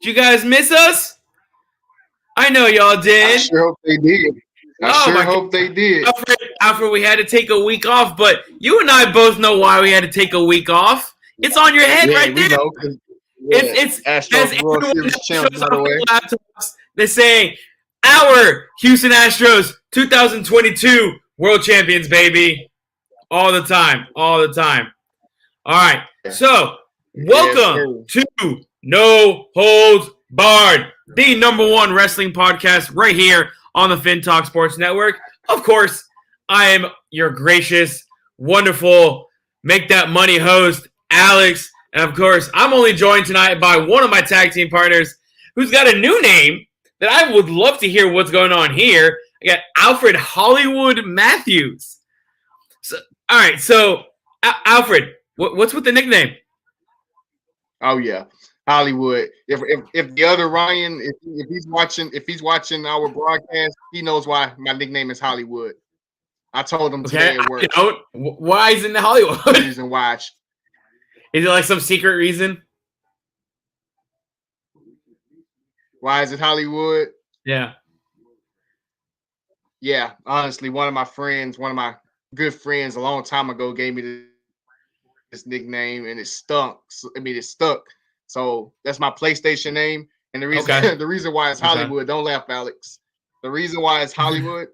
Did you guys miss us? I know y'all I did. sure hope they did. I sure hope they did. Alfred, we had to take a week off, but you and I both know why we had to take a week off. It's on your head right there. We know. It's Astros World Series champs, by the way. Laptops, they say our Houston Astros 2022 World Champions, baby. All the time. All right. So, welcome to No Holds Barred, the #1 wrestling podcast right here on the Fin Talk Sports Network. Of course, I am your gracious, wonderful, make that money host, Alex. And of course, I'm only joined tonight by one of my tag team partners who's got a new name that I would love to hear what's going on here. I got Alfred Hollywood Matthews. So, all right, so Alfred, what's with the nickname? Oh yeah, Hollywood. If the other Ryan, if he's watching our broadcast, he knows why my nickname is Hollywood. I told him today it works. Why is it Hollywood? The reason why. Is it like some secret reason? Why is it Hollywood? Yeah. Yeah, honestly, one of my good friends a long time ago gave me this nickname, and it stuck. It stuck. So that's my PlayStation name. And the reason why it's Hollywood, don't laugh, Alex. The reason why it's Hollywood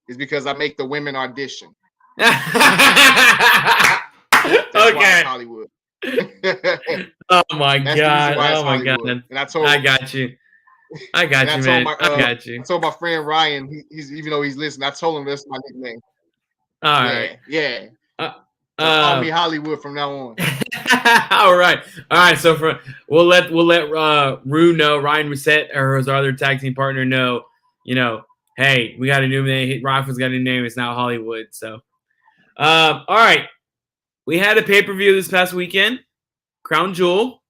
is because I make the women audition. That's why it's Hollywood. Oh my god! And I got you, man. I told my friend Ryan, he's even though he's listening, I told him that's my nickname. All right. Yeah. Call me Hollywood from now on. All right. So we'll let Rue know, Ryan Reset, or his other tag team partner know. Hey, we got a new name. Rafa's got a new name. It's now Hollywood. So, all right. We had a pay-per-view this past weekend, Crown Jewel.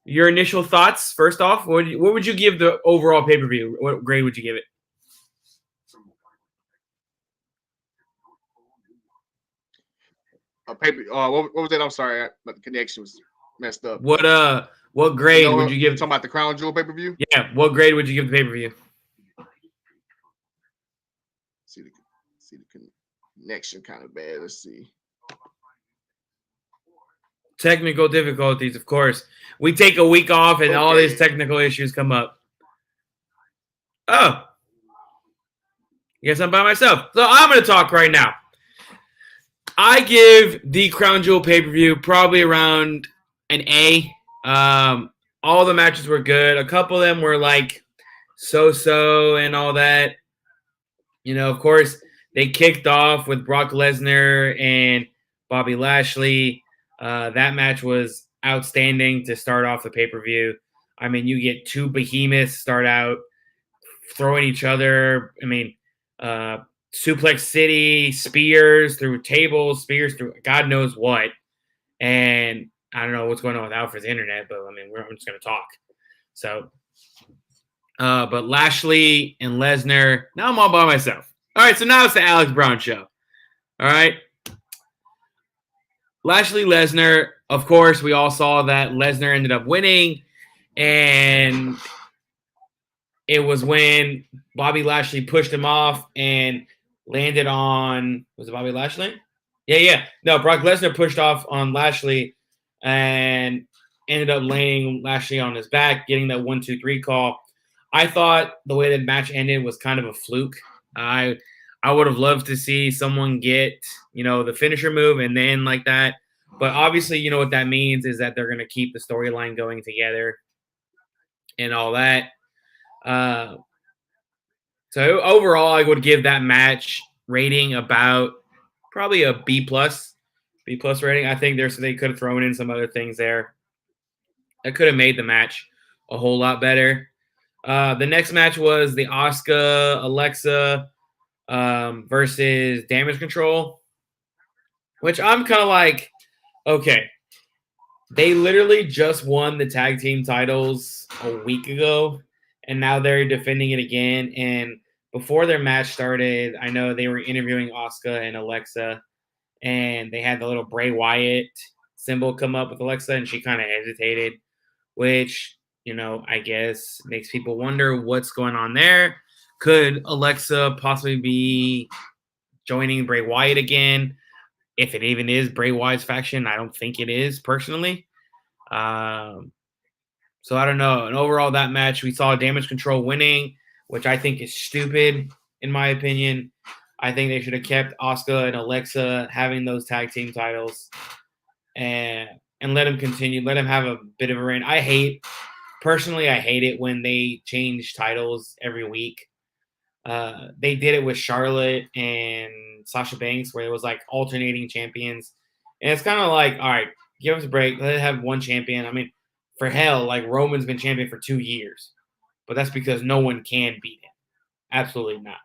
Your initial thoughts, first off, what would you give the overall pay-per-view? What grade would you give it? What was that? I'm sorry, but the connection was messed up. What grade would you give? Talking about the Crown Jewel pay-per-view? Yeah, what grade would you give the pay-per-view? See the connection kind of bad. Let's see. Technical difficulties, of course. We take a week off and all these technical issues come up. Oh. Guess I'm by myself. So I'm going to talk right now. I give the Crown Jewel pay-per-view probably around an A. All the matches were good. A couple of them were like so-so and all that. Of course, they kicked off with Brock Lesnar and Bobby Lashley. That match was outstanding to start off the pay-per-view. I mean, you get two behemoths start out throwing each other. I mean, Suplex City, spears through tables, spears through God knows what. And I don't know what's going on with Alfred's internet, but I mean, I'm just going to talk. So, but Lashley and Lesnar, now I'm all by myself. All right, so now it's the Alex Brown show. All right. Lashley, Lesnar, of course, we all saw that Lesnar ended up winning, and it was when Bobby Lashley pushed him off and landed on, was it Bobby Lashley? Yeah. No, Brock Lesnar pushed off on Lashley and ended up laying Lashley on his back, getting that 1-2-3 call. I thought the way the match ended was kind of a fluke. I would have loved to see someone get, the finisher move and then like that. But obviously, what that means is that they're going to keep the storyline going together and all that. So overall, I would give that match rating about probably a B+ rating. I think they could have thrown in some other things there that could have made the match a whole lot better. The next match was the Asuka Alexa versus Damage Control, which I'm kind of like, okay, they literally just won the tag team titles a week ago, and now they're defending it again. And before their match started, I know they were interviewing Asuka and Alexa, and they had the little Bray Wyatt symbol come up with Alexa, and she kind of hesitated, which I guess makes people wonder what's going on there. Could Alexa possibly be joining Bray Wyatt again? If it even is Bray Wyatt's faction, I don't think it is personally. So I don't know. And overall, that match, we saw Damage Control winning, which I think is stupid, in my opinion. I think they should have kept Asuka and Alexa having those tag team titles and let them continue. Let them have a bit of a reign. I hate it when they change titles every week. They did it with Charlotte and Sasha Banks, where it was like alternating champions. And it's kind of like, all right, give us a break. Let it have one champion. I mean, for hell, like Roman's been champion for 2 years. But that's because no one can beat him. Absolutely not.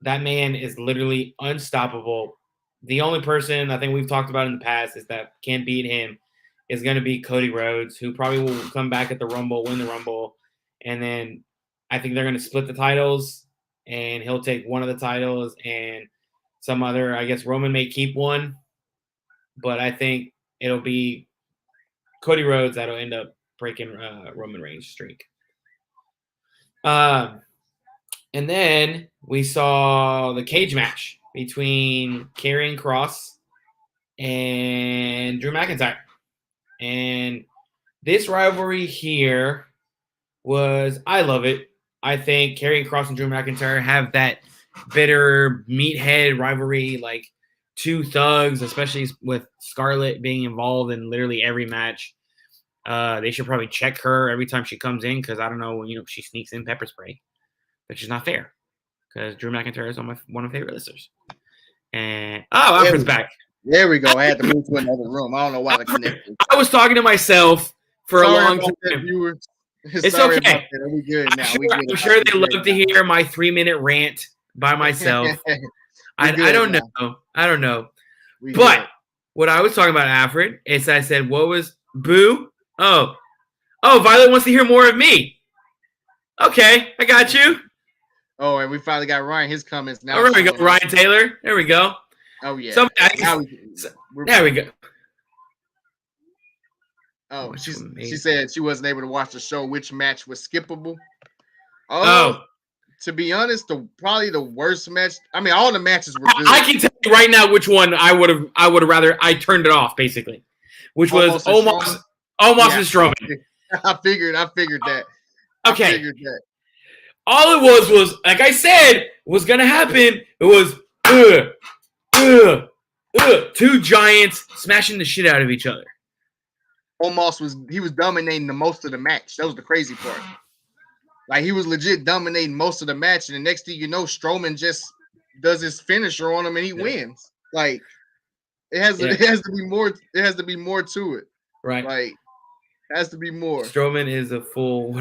That man is literally unstoppable. The only person I think we've talked about in the past is that can beat him is going to be Cody Rhodes, who probably will come back at the Rumble, win the Rumble, and then I think they're going to split the titles, and he'll take one of the titles, and some other, I guess Roman may keep one, but I think it'll be Cody Rhodes that'll end up breaking Roman Reigns' streak. And then we saw the cage match between Karrion Kross and Drew McIntyre. And this rivalry here I love it. I think Karrion Kross and Drew McIntyre have that bitter meathead rivalry, like two thugs, especially with Scarlett being involved in literally every match. They should probably check her every time she comes in because I don't know, she sneaks in pepper spray. Which is not fair because Drew McIntyre is one of my favorite listeners. And Alfred's back. There we go. I had to move to another room. I don't know why the connection. I was talking to myself for a long time. It's okay. We good now. I'm sure they love to hear my 3-minute rant by myself. I don't know. I don't know. But what I was talking about, Alfred, is I said, what was Boo? Oh, Violet wants to hear more of me. Okay, I got you. Oh, and we finally got Ryan. His comments now. Oh, there we go. Ryan Taylor. There we go. Oh, yeah. There we go. Oh, she said she wasn't able to watch the show. Which match was skippable? To be honest, probably the worst match. I mean, all the matches were good. I can tell you right now which one I would have rather. I turned it off basically, which was Omos and Strowman. I figured that. Okay. All it was like I said was gonna happen. It was two giants smashing the shit out of each other. Omos was dominating the most of the match. That was the crazy part. Like he was legit dominating most of the match, and the next thing you know, Strowman just does his finisher on him and he wins. Like it has to be more. It has to be more to it. Right. Like has to be more. Strowman is a full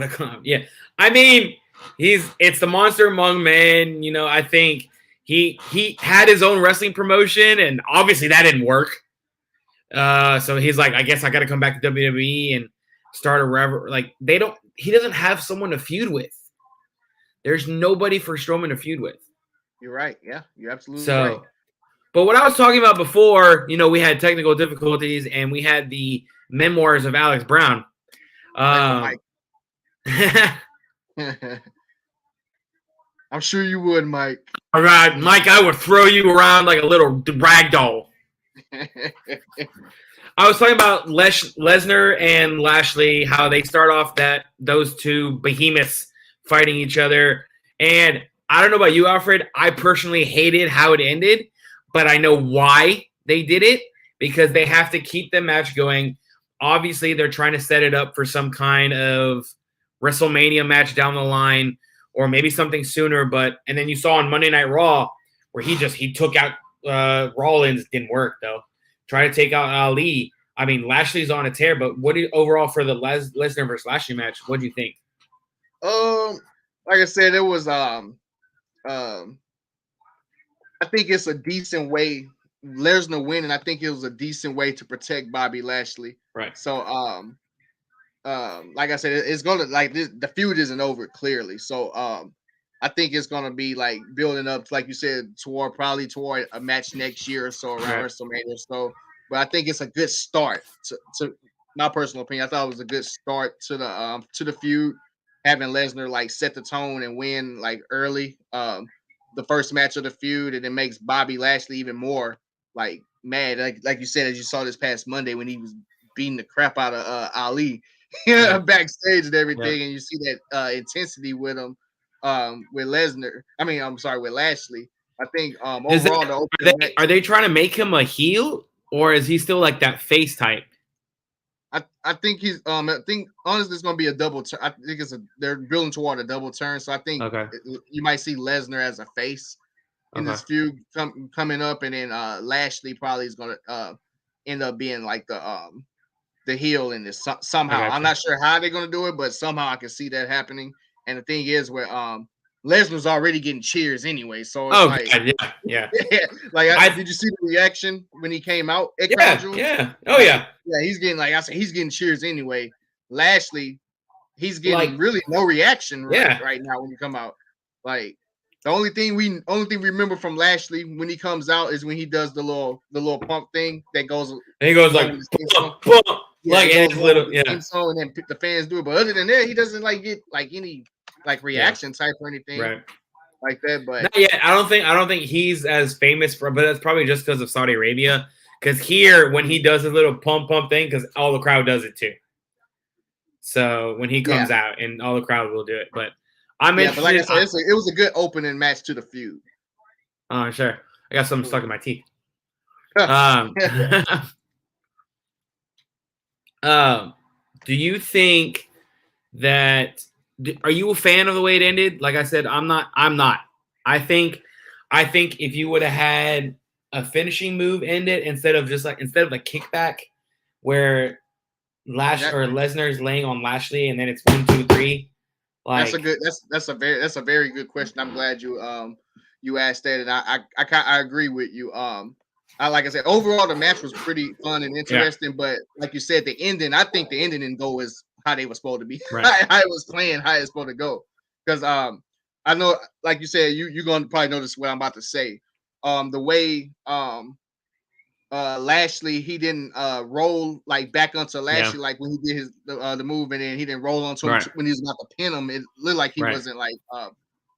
yeah. I mean, it's the monster among men. I think he had his own wrestling promotion, and obviously that didn't work. So he's like, I guess I got to come back to WWE and start a rivalry. Like he doesn't have someone to feud with. There's nobody for Strowman to feud with. You're right. Yeah, you're absolutely right. But what I was talking about before, we had technical difficulties and we had the memoirs of Alex Brown. I'm sure you would, Mike. All right, Mike, I would throw you around like a little rag doll. I was talking about Lesnar and Lashley, how they start off those two behemoths fighting each other. And I don't know about you, Alfred. I personally hated how it ended, but I know why they did it because they have to keep the match going. Obviously, they're trying to set it up for some kind of WrestleMania match down the line or maybe something sooner. And then you saw on Monday Night Raw where he took out Rollins. Didn't work, though. Try to take out Ali. I mean, Lashley's on a tear, but what do you overall for the Lesnar versus Lashley match? What do you think? Like I said, it was I think it's a decent way. Lesnar winning, I think it was a decent way to protect Bobby Lashley. Right. So like I said, it's gonna the feud isn't over clearly. So I think it's gonna be like building up, like you said, toward a match next year or so around WrestleMania. So, but I think it's a good start to my personal opinion, I thought it was a good start to the feud, having Lesnar like set the tone and win like early, the first match of the feud, and it makes Bobby Lashley even more like mad, like you said, as you saw this past Monday when he was beating the crap out of Ali Yeah. backstage and everything, Yeah. and you see that intensity with him, with Lesnar. I mean, I'm sorry, with Lashley. I think overall the opening match, are they trying to make him a heel, or is he still like that face type? I think he's I think honestly it's gonna be a double turn. I think they're building toward a double turn. So I think Okay. you might see Lesnar as a face in Okay. this feud coming up, and then Lashley probably is gonna end up being like the heel in this somehow. I'm not sure how they're gonna do it, but somehow I can see that happening. And the thing is, where Lesnar's already getting cheers anyway, so it's like, God, yeah. like did you see the reaction when he came out at Crown Jewel? Yeah. Oh yeah. Yeah, he's getting, like I said, he's getting cheers anyway. Lashley, he's getting Like, really no reaction Yeah. right now when you come out. Like the only thing we remember from Lashley when he comes out is when he does the little pump thing that goes. And he goes like, pump, like it's little, song, and then the fans do it. But other than that, he doesn't like get like any like reaction type or anything like that. But not yet. I don't think he's as famous for, but that's probably just because of Saudi Arabia. Because here, when he does his little pump thing, because all the crowd does it too. So when he comes out, and all the crowd will do it. But I'm interested. But like I said, it was a good opening match to the feud. Oh, sure. I got something stuck in my teeth. Do you think that? Are you a fan of the way it ended? Like I said, I'm not. I think if you would have had a finishing move end it instead of the kickback where Lesnar is laying on Lashley and then it's 1, 2, 3. Like that's a very good question. I'm glad you asked that, and I agree with you. Like I said, overall the match was pretty fun and interesting, but like you said, the ending, I think the ending didn't go as how they were supposed to be. Right. how it was planned, how it's supposed to go. Because I know, like you said, you're gonna probably notice what I'm about to say. The way Lashley, he didn't roll like back onto Lashley like when he did his the move, and then he didn't roll onto him when he was about to pin him. It looked like he wasn't like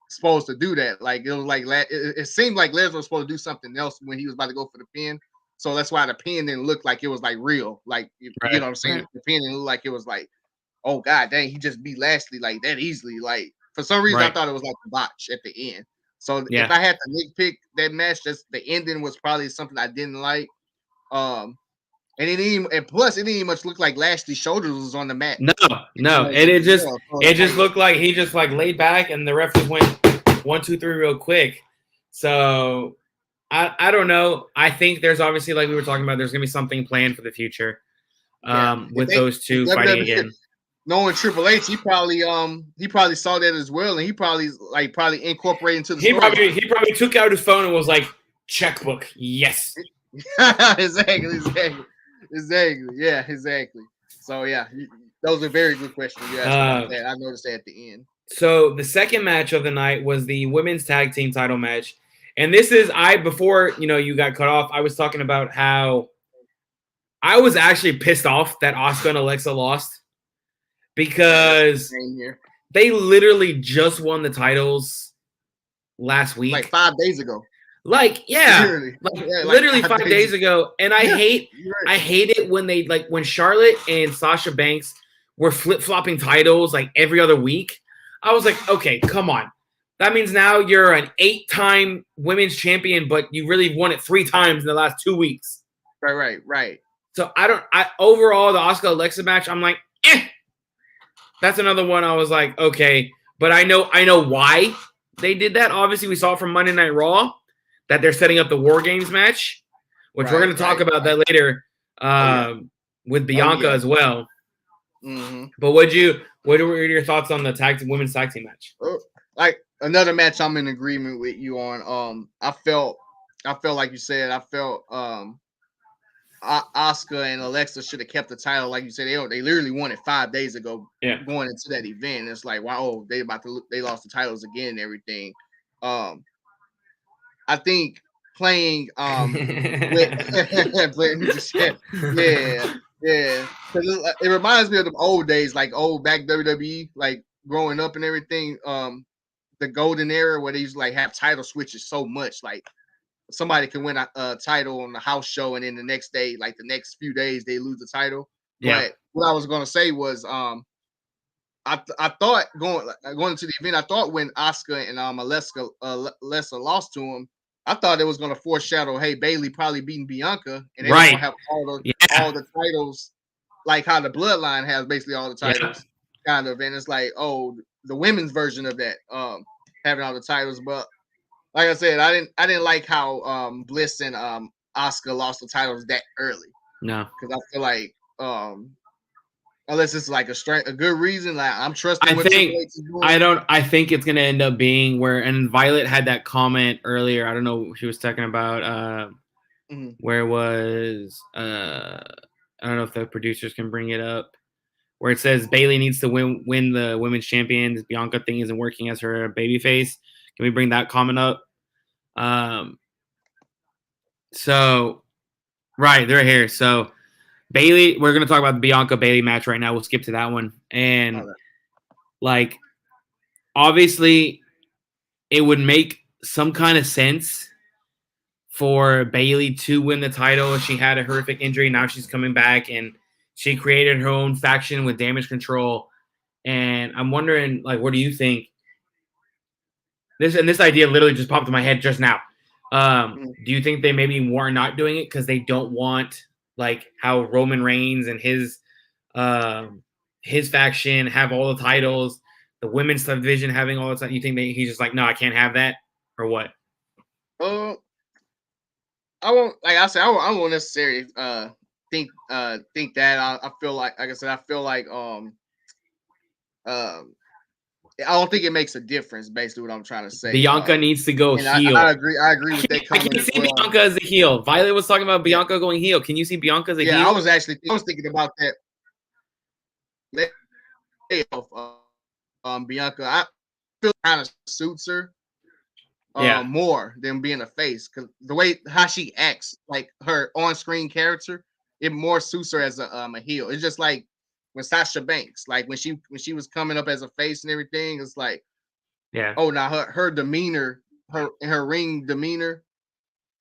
supposed to do that. Like it was like it seemed like Lesnar was supposed to do something else when he was about to go for the pin. So that's why the pin didn't look like it was like real. Like you know what I'm saying? Right. The pin didn't look like it was like, oh god dang, he just beat Lashley like that easily. Like for some reason I thought it was like a botch at the end. So if I had to nitpick that match, just the ending was probably something I didn't like. And plus it didn't even much look like Lashley's shoulders was on the mat. No, and it just looked like he just like laid back and the ref just went 1, 2, 3 real quick. So I don't know. I think there's obviously, like we were talking about, there's gonna be something planned for the future with those two fighting again. Knowing Triple H, he probably saw that as well, and he probably incorporated into the story. He probably took out his phone and was like, checkbook, yes. Exactly. Yeah, exactly. So yeah, those are very good questions you asked about that. I noticed that at the end. So the second match of the night was the women's tag team title match, and this is before you got cut off. I was talking about how I was actually pissed off that Asuka and Alexa lost because they literally just won the titles last week, like 5 days ago. Literally 5 days ago. And I hate it when they when Charlotte and Sasha Banks were flip-flopping titles like every other week. I was like, okay, come on. That means now you're an 8-time women's champion, but you really won it 3 times in the last 2 weeks. Right. So overall the Asuka Alexa match, I'm like, that's another one I was like, okay, but I know why they did that. Obviously, we saw it from Monday Night Raw that they're setting up the War Games match, which we're going to talk about that later with Bianca as well. Mm-hmm. But what were your thoughts on the women's tag team match? Like another match, I'm in agreement with you on. I felt like you said. I felt Asuka and Alexa should have kept the title, like you said. They literally won it 5 days ago. Going into that event, it's like, wow, they lost the titles again and everything. I think playing with Yeah, because it reminds me of the old days, like old back WWE, like growing up and everything. The golden era where they used to like have title switches so much, like somebody can win a title on the house show, and then the next day, like the next few days, they lose the title. Yeah. But what I was gonna say was, I thought going into the event, I thought when Oscar and Alexa lost to him, I thought it was gonna foreshadow, hey, Bailey probably beating Bianca, and they was Right. gonna have all the titles, like how the Bloodline has basically all the titles, kind of. And it's like, oh, the women's version of that, having all the titles. But like I said, I didn't like how Bliss and Oscar lost the titles that early. No, because I feel like unless it's like a good reason, like I'm trusting I what think Triple H is doing. I think it's gonna end up being where, and Violet had that comment earlier. I don't know what she was talking about. Where it was I don't know if the producers can bring it up, where it says Bailey needs to win the women's champions. Bianca thing isn't working as her babyface. Can we bring that comment up? So right, they're here. So Bailey, we're gonna talk about the Bianca Bailey match right now. We'll skip to that one. And like, obviously, it would make some kind of sense for Bailey to win the title. She had a horrific injury. Now she's coming back, and she created her own faction with Damage Control. And I'm wondering, like, what do you think? This idea literally just popped in my head just now. Do you think they maybe were not doing it because they don't want, like, how Roman Reigns and his faction have all the titles, the women's division having all the time? You think he's just like, no, I can't have that, or what? I won't, like I said, I won't necessarily think that. I feel like I said, I feel like I don't think it makes a difference. Basically, what I'm trying to say. Bianca needs to go heel. I agree with that comment. I can see Bianca as a heel. Violet was talking about Bianca going heel. Can you see Bianca as a heel? Yeah, I was thinking about that. Bianca, I feel kind of suits her more than being a face, because the way how she acts, like her on-screen character, it more suits her as a heel. It's just like when Sasha Banks, like when she was coming up as a face and everything, it's like, oh, now her demeanor, her ring demeanor,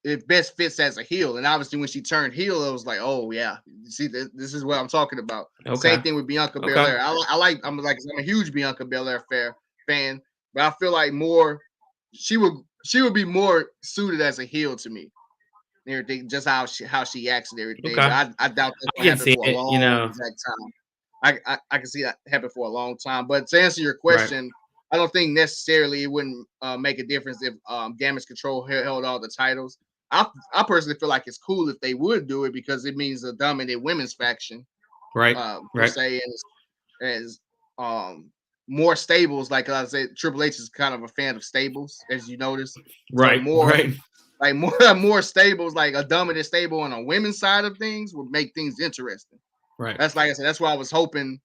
it best fits as a heel. And obviously when she turned heel, it was like, oh yeah, see, this is what I'm talking about. Same thing with Bianca Belair. I'm a huge Bianca Belair fan, but I feel like she would be more suited as a heel to me. And everything, just how she acts and everything. But I doubt that's gonna happen for a long time. I can see that happen for a long time. But to answer your question, I don't think necessarily it wouldn't make a difference if Damage Control held all the titles. I personally feel like it's cool if they would do it, because it means a dominant women's faction, per se, as more stables. Like I said, Triple H is kind of a fan of stables, as you notice. So more stables, like a dominant stable on a women's side of things, would make things interesting. Right. That's like I said. That's why I was hoping.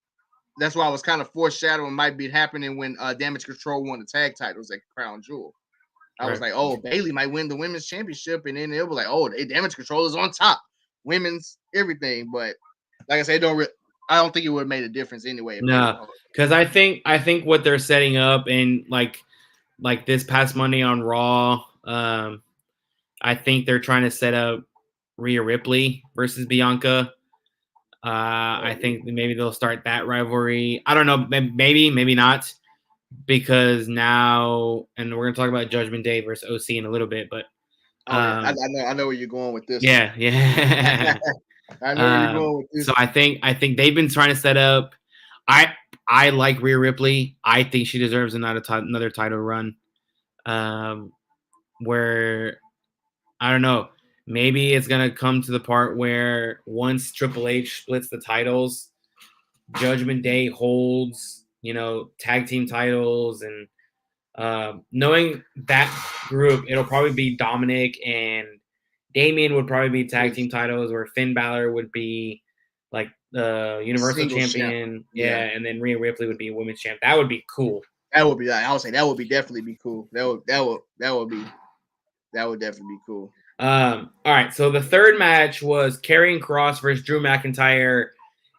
That's why I was kind of foreshadowing might be happening when Damage Control won the tag titles at Crown Jewel. I was like, oh, Bailey might win the women's championship, and then it'll be like, oh, Damage Control is on top, women's everything. But like I said, I don't think it would have made a difference anyway. No, because I think what they're setting up, and like this past Monday on Raw, I think they're trying to set up Rhea Ripley versus Bianca. I think maybe they'll start that rivalry. I don't know, maybe not, because now, and we're gonna talk about Judgment Day versus OC in a little bit, but I know where you're going with this. Yeah. I know where you're going with this. So I think they've been trying to set up. I like Rhea Ripley. I think she deserves another title run. Where I don't know. Maybe it's gonna come to the part where once Triple H splits the titles, Judgment Day holds, tag team titles, and knowing that group, it'll probably be Dominic and Damian would probably be tag team titles, where Finn Balor would be like the Universal Champion, and then Rhea Ripley would be a women's champ. That would be cool. That would definitely be cool. That would definitely be cool. All right, so the third match was Karrion Kross versus Drew McIntyre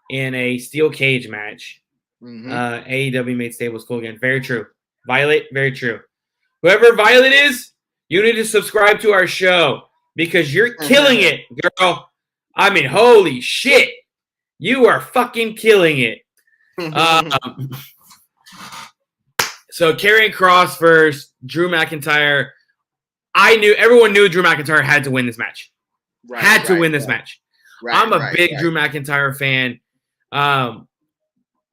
in a steel cage match. AEW made stables cool again. Very true. Violet, very true. Whoever Violet is, you need to subscribe to our show because you're killing it, girl. I mean, holy shit. You are fucking killing it. So Karrion Kross versus Drew McIntyre. Everyone knew Drew McIntyre had to win this match. Had to win this match. I'm a big Drew McIntyre fan.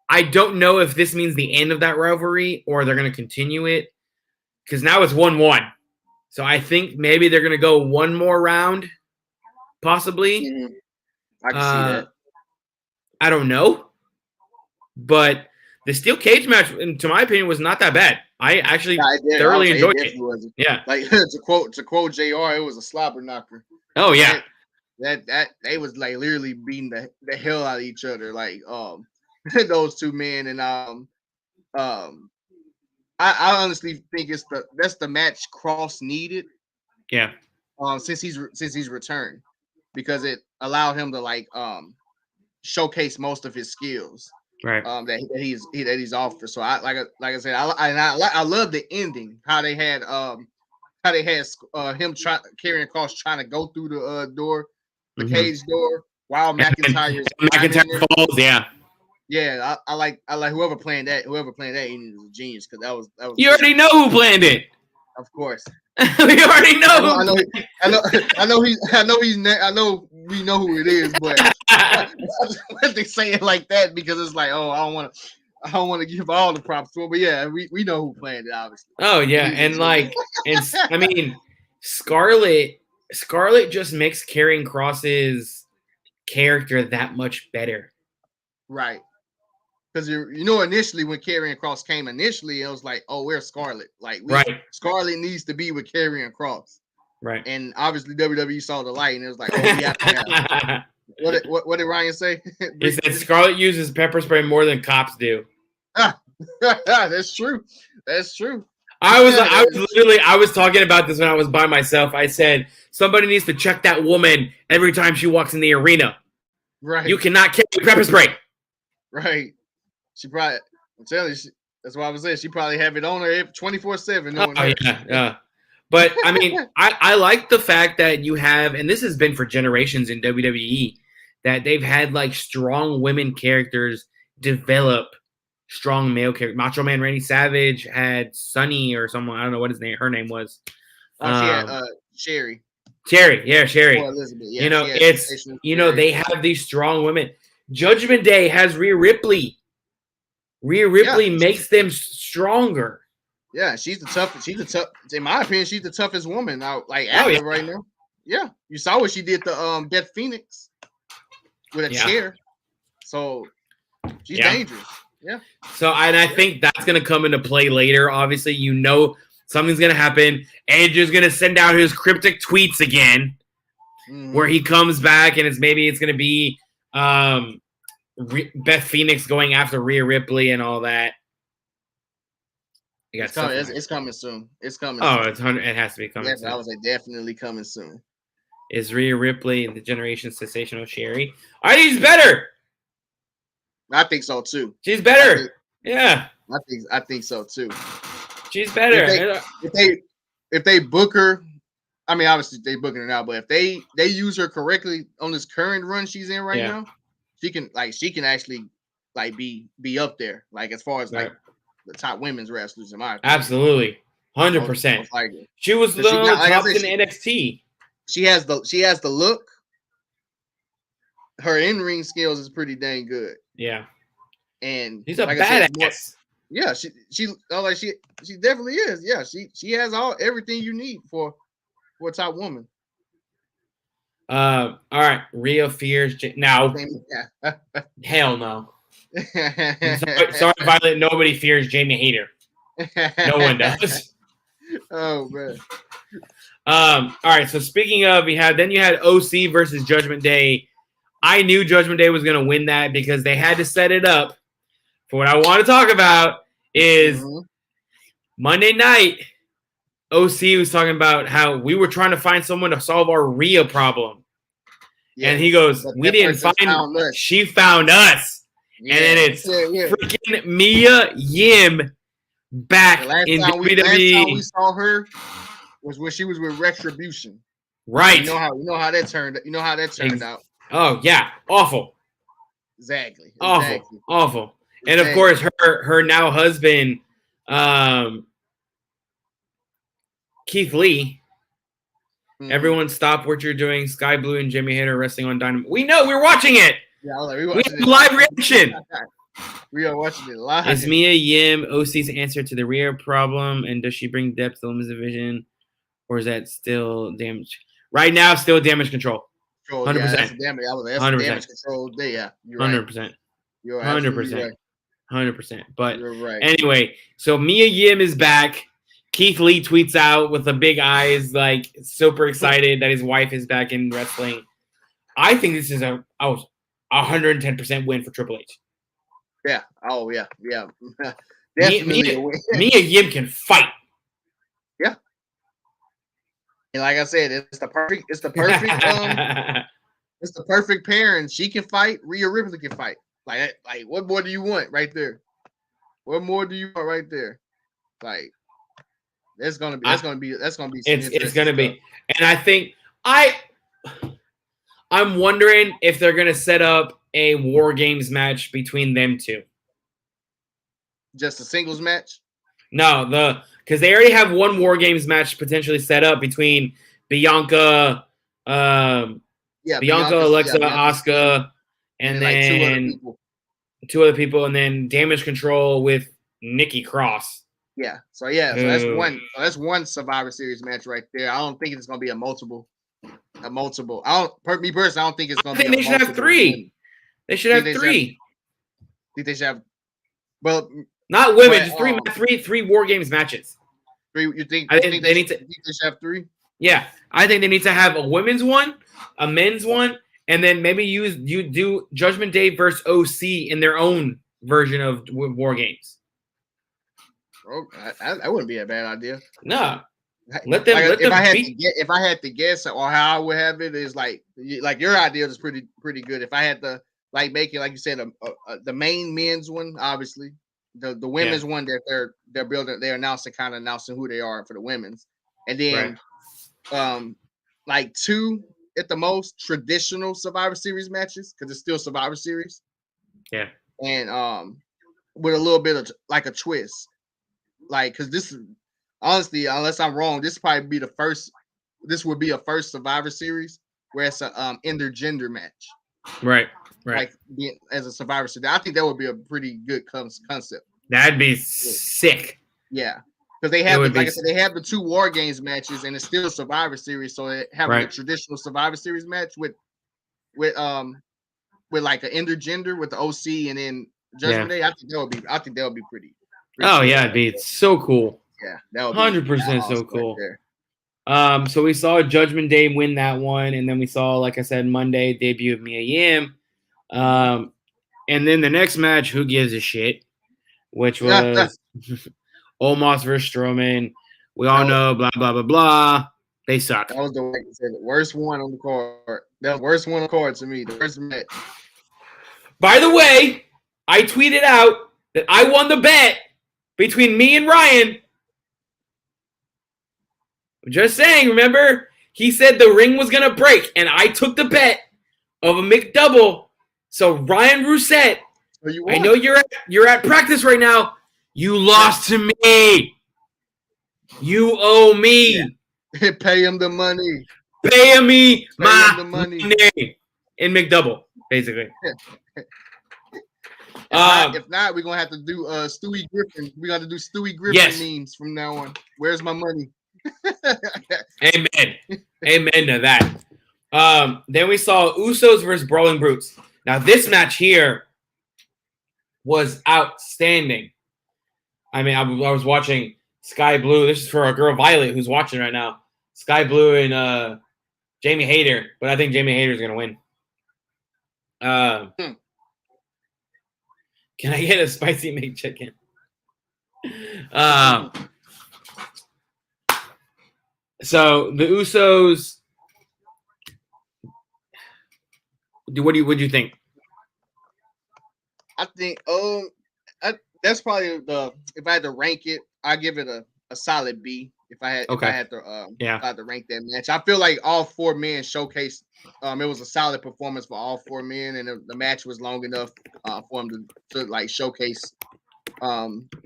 I don't know if this means the end of that rivalry or they're going to continue it because now it's 1-1. So I think maybe they're going to go one more round, possibly. I can see that. I don't know. But the steel cage match, to my opinion, was not that bad. I actually thoroughly enjoyed it. Yeah. Like to quote JR, it was a slobber knocker. Oh yeah. That they was like literally beating the hell out of each other. Like those two men, and I honestly think that's the match Cross needed. Yeah. Since he's returned, because it allowed him to like showcase most of his skills. Right. That he's offered. So I like I said, I love the ending. How they had him Karrion Kross trying to go through the door, the cage door, while McIntyre falls. Yeah. Yeah, I like whoever planned that. Whoever planned that is a genius because that was. You already know who planned it. Of course. We already know. We know who it is, but when they say it like that because it's like, oh, I don't want to give all the props to him, but yeah, we know who planned it, obviously. Oh yeah, and I mean, Scarlett just makes Karrion Kross's character that much better. Right. Because initially when Karrion Kross came, it was like, oh, where's Scarlett? Like, Scarlett needs to be with Karrion Kross. Right. And obviously WWE saw the light and it was like, oh, we have to have what did Ryan say? He said Scarlett uses pepper spray more than cops do. That's true. That's true. I was talking about this when I was by myself. I said somebody needs to check that woman every time she walks in the arena. Right. You cannot carry pepper spray. Right. She probably, I'm telling you, that's what I was saying. She probably have it on her 24/7. Yeah. But I mean, I like the fact that you have, and this has been for generations in WWE, that they've had like strong women characters develop strong male characters. Macho Man Randy Savage had Sunny or someone, I don't know what her name was. She had Sherry. Sherry. Or Elizabeth. Yeah, they have these strong women. Judgment Day has Rhea Ripley. Rhea Ripley makes them stronger. Yeah, she's the toughest. In my opinion, she's the toughest woman out right now. Yeah, you saw what she did to Beth Phoenix with a chair. So she's dangerous. Yeah. So I think that's gonna come into play later. Obviously, something's gonna happen. Andrew's gonna send out his cryptic tweets again, where he comes back and it's gonna be Beth Phoenix going after Rhea Ripley and all that. It's coming soon. It's coming. Oh, it has to be coming. I was like, definitely coming soon. Is Rhea Ripley the generation sensational Sherry? I think she's better. I think so too. She's better. Yeah. I think so too. She's better. If they book her, I mean, obviously they booking her now, but if they use her correctly on this current run she's in right now, she can actually like be up there, like as far as like the top women's wrestlers in my opinion. Absolutely. 100%. She was the top in NXT. She has the look. Her in-ring skills is pretty dang good. Yeah. And she's a badass. She definitely is. Yeah, she has everything you need for a top woman. All right. Rhea fears no. Hell no. Sorry, Violet. Nobody fears Jamie Hayter. No one does. Oh man. All right. So speaking of, you had OC versus Judgment Day. I knew Judgment Day was going to win that because they had to set it up for what I want to talk about is Monday night. OC was talking about how we were trying to find someone to solve our Rhea problem. Yeah. And he goes, we didn't find – she found us. Yeah. And then it's freaking Mia Yim back in WWE. Last time we saw her was when she was with Retribution. Right. You know how that turned. You know how that turned out. Oh yeah, awful. Exactly. Awful. And of course, her now husband, Keith Lee. Mm-hmm. Everyone, stop what you're doing. Sky Blue and Jimmy Hater wrestling on Dynamite. We know we're watching it. Yeah, we have live reaction. We are watching it live. Is Mia Yim OC's answer to the Rhea problem, and does she bring depth to the women's division, or is that still damage? Right now, still damage control. 100%. Yeah, that's damage control. Yeah, you're right. 100%. You're 100%. 100%. But you're right. Anyway, so Mia Yim is back. Keith Lee tweets out with the big eyes, like super excited that his wife is back in wrestling. I think this is a 110% win for Triple H. Yeah. Oh yeah. Yeah. Definitely Mia Yim can fight. Yeah. And like I said, it's the perfect it's the perfect pairing. She can fight, Rhea Ripley can fight. Like what more do you want right there? What more do you want right there? Like that's gonna be it's gonna be. And I think I'm wondering if they're gonna set up a War Games match between them two. Just a singles match? No, because they already have one War Games match potentially set up between Bianca, Alexa, Asuka, and then two other people, and then Damage Control with Nikki Cross. Yeah. So that's one Survivor Series match right there. I don't think it's gonna be a multiple. Me personally, I don't think it's gonna be. They should have three. They should have three. Think they should have. Well, not women, just three War Games matches. Three. You think? I think they need to. You think they should have three? Yeah, I think they need to have a women's one, a men's one, and then maybe you do Judgment Day versus OC in their own version of War Games. Oh, that wouldn't be a bad idea. No, if I had to guess, or how I would have it is like your idea is pretty good. If I had to make it like you said, the main men's one, obviously the women's one that they're building, they're announcing who they are for the women's, and then two at the most traditional Survivor Series matches because it's still Survivor Series. Yeah, and with a little bit of like a twist. Because this is honestly, unless I'm wrong, this would be a first Survivor Series where it's a intergender match. Right. Like as a Survivor Series. I think that would be a pretty good concept. That'd be sick. Yeah. Because they have I said, they have the two War Games matches and it's still Survivor Series, so they have a traditional Survivor Series match with like an intergender with the OC and then Judgment Day. I think that would be pretty. Oh yeah, it'd be so cool. Yeah, that would 100% so cool. Right, so we saw Judgment Day win that one, and then we saw, like I said, Monday debut of Mia Yim, and then the next match, who gives a shit, which was Omos versus Strowman. We all know, blah blah blah blah. They suck. That was the worst one on the card. That was the worst one on the card to me. The worst match. By the way, I tweeted out that I won the bet between me and Ryan. Just saying, remember? He said the ring was going to break, and I took the bet of a McDouble. So, Ryan Rousset, I know you're at practice right now. You lost to me. You owe me. Yeah. Pay him the money. Pay me my money. In McDouble, basically. If not, we're gonna have to do Stewie Griffin. We got to do Stewie Griffin memes from now on. Where's my money? Amen. Amen to that. Then we saw Usos versus Brawling Brutes. Now this match here was outstanding. I mean, I was watching Sky Blue. This is for our girl Violet who's watching right now. Sky Blue and Jamie Hayter, but I think Jamie Hayter is gonna win. Can I get a spicy McChicken? So the Usos. What do you think? I think that's probably if I had to rank it, I give it a solid B. If I had to rank that match, I feel like all four men showcased. It was a solid performance for all four men, and the match was long enough for them to like showcase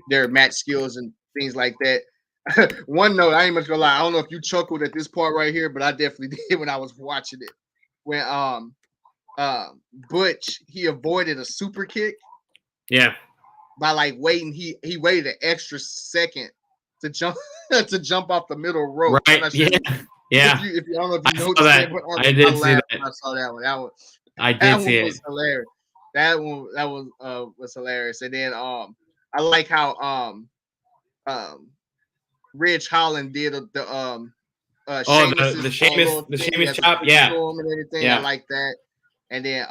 their match skills and things like that. One note, I ain't much gonna lie. I don't know if you chuckled at this part right here, but I definitely did when I was watching it. When Butch, he avoided a super kick. Yeah. By like waiting, he waited an extra second to jump to jump off the middle rope. Right. Sure yeah. If you I don't know if you noticed that. But I did see that. I saw that one. I did see it. Was hilarious. That one was hilarious. And then I like how Ridge Holland did the Sheamus chop, yeah, and everything. I like that. And then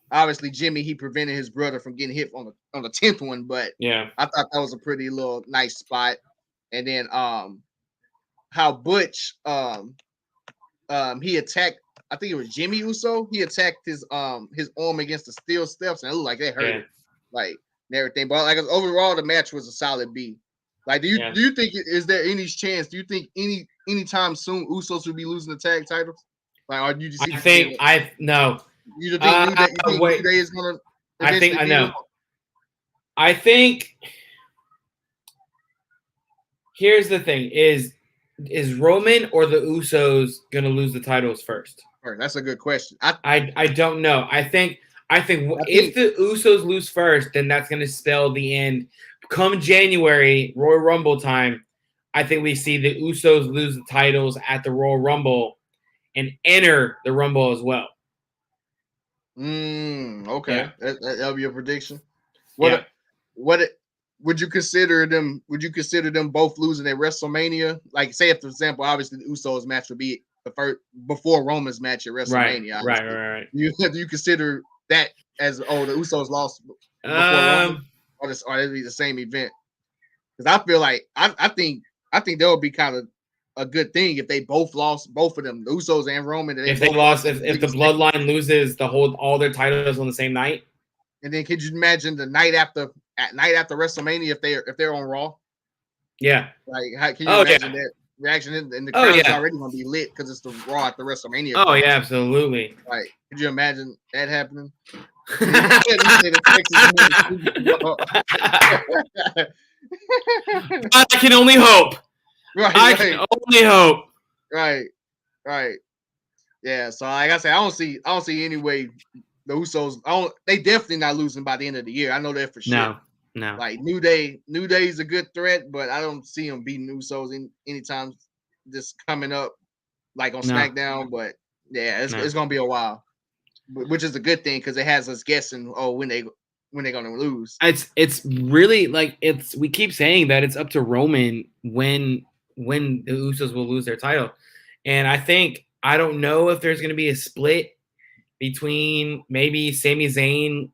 obviously Jimmy, he prevented his brother from getting hit on the 10th one, but yeah, I thought that was a pretty little nice spot. And then how Butch he attacked, I think it was Jimmy Uso. He attacked his arm against the steel steps, and it looked like that hurt like and everything. But like overall, the match was a solid B. Like, do you think is there any chance? Do you think anytime soon Usos will be losing the tag titles? Like, or you just no. You think New Day is gonna? I know. I think here's the thing: is Roman or the Usos gonna lose the titles first? That's a good question. I don't know. I think if the Usos lose first, then that's gonna spell the end. Come January, Royal Rumble time, I think we see the Usos lose the titles at the Royal Rumble and enter the Rumble as well. Okay. Yeah. That'll be a prediction. Would you consider them? Would you consider them both losing at WrestleMania? Like, say, if, for example, obviously the Usos match would be the first before Roman's match at WrestleMania. Right. Do you consider that as the Usos lost before Roman? Or it'd be the same event? Because I feel like I think that would be kind of a good thing if they both lost, both of them, the Usos and Roman. If the Bloodline loses all their titles on the same night. And then could you imagine the night after WrestleMania if they're on Raw? Yeah. Like, how can you imagine that reaction? And the crowd is already gonna be lit because it's the Raw at the WrestleMania. Oh yeah, absolutely. Like, could you imagine that happening? I can only hope. I can only hope. Right. Yeah. So like I said, I don't see any way the Usos. They definitely not losing by the end of the year. I know that for sure. No. Like New Day is a good threat, but I don't see them beating Usos anytime just coming up like on SmackDown. But yeah, it's gonna be a while. Which is a good thing because it has us guessing when they're gonna lose. It's really like we keep saying that it's up to Roman when the Usos will lose their title. And I don't know if there's gonna be a split between maybe Sami Zayn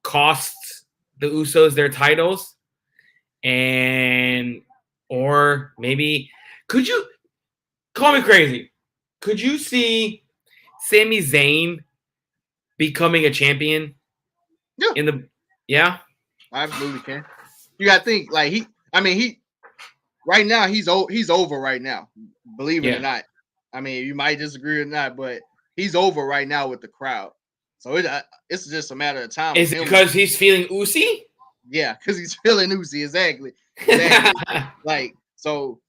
costs the Usos their titles or maybe could you call me crazy? Could you see Sami Zayn becoming a champion? I absolutely can. You gotta think like he right now he's over right now. Believe it or not. I mean, you might disagree or not, but he's over right now with the crowd. So it's just a matter of time. Is it because he's feeling oozy? Yeah, because he's feeling oozy. Exactly. Like, so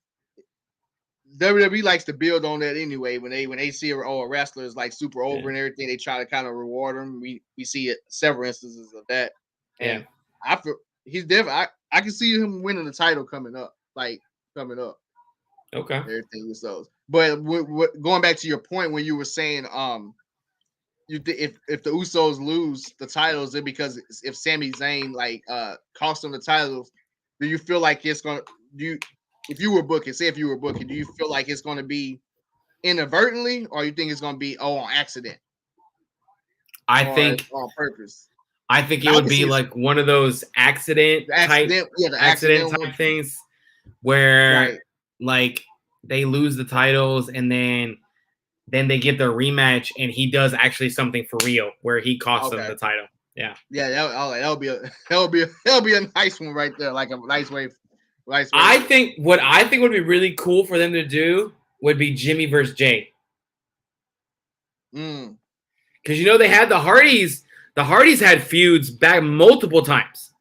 WWE likes to build on that anyway. When they see a wrestler is like super over and everything, they try to kind of reward him. We see several instances of that. And I feel he's definitely. I can see him winning the title coming up. Okay. Everything with those. But going back to your point when you were saying, if the Usos lose the titles, it because if Sami Zayn cost them the titles, do you feel like it's gonna if you were booking, do you feel like it's going to be inadvertently, or you think it's going to be on accident? I think on purpose. I think it would be like one of those accident type things where like they lose the titles, and then they get their rematch, and he does actually something for real where he costs them the title. Yeah, that'll be a nice one right there, like a nice way. I think would be really cool for them to do would be Jimmy versus Jay. Because they had the Hardys. The Hardys had feuds back multiple times.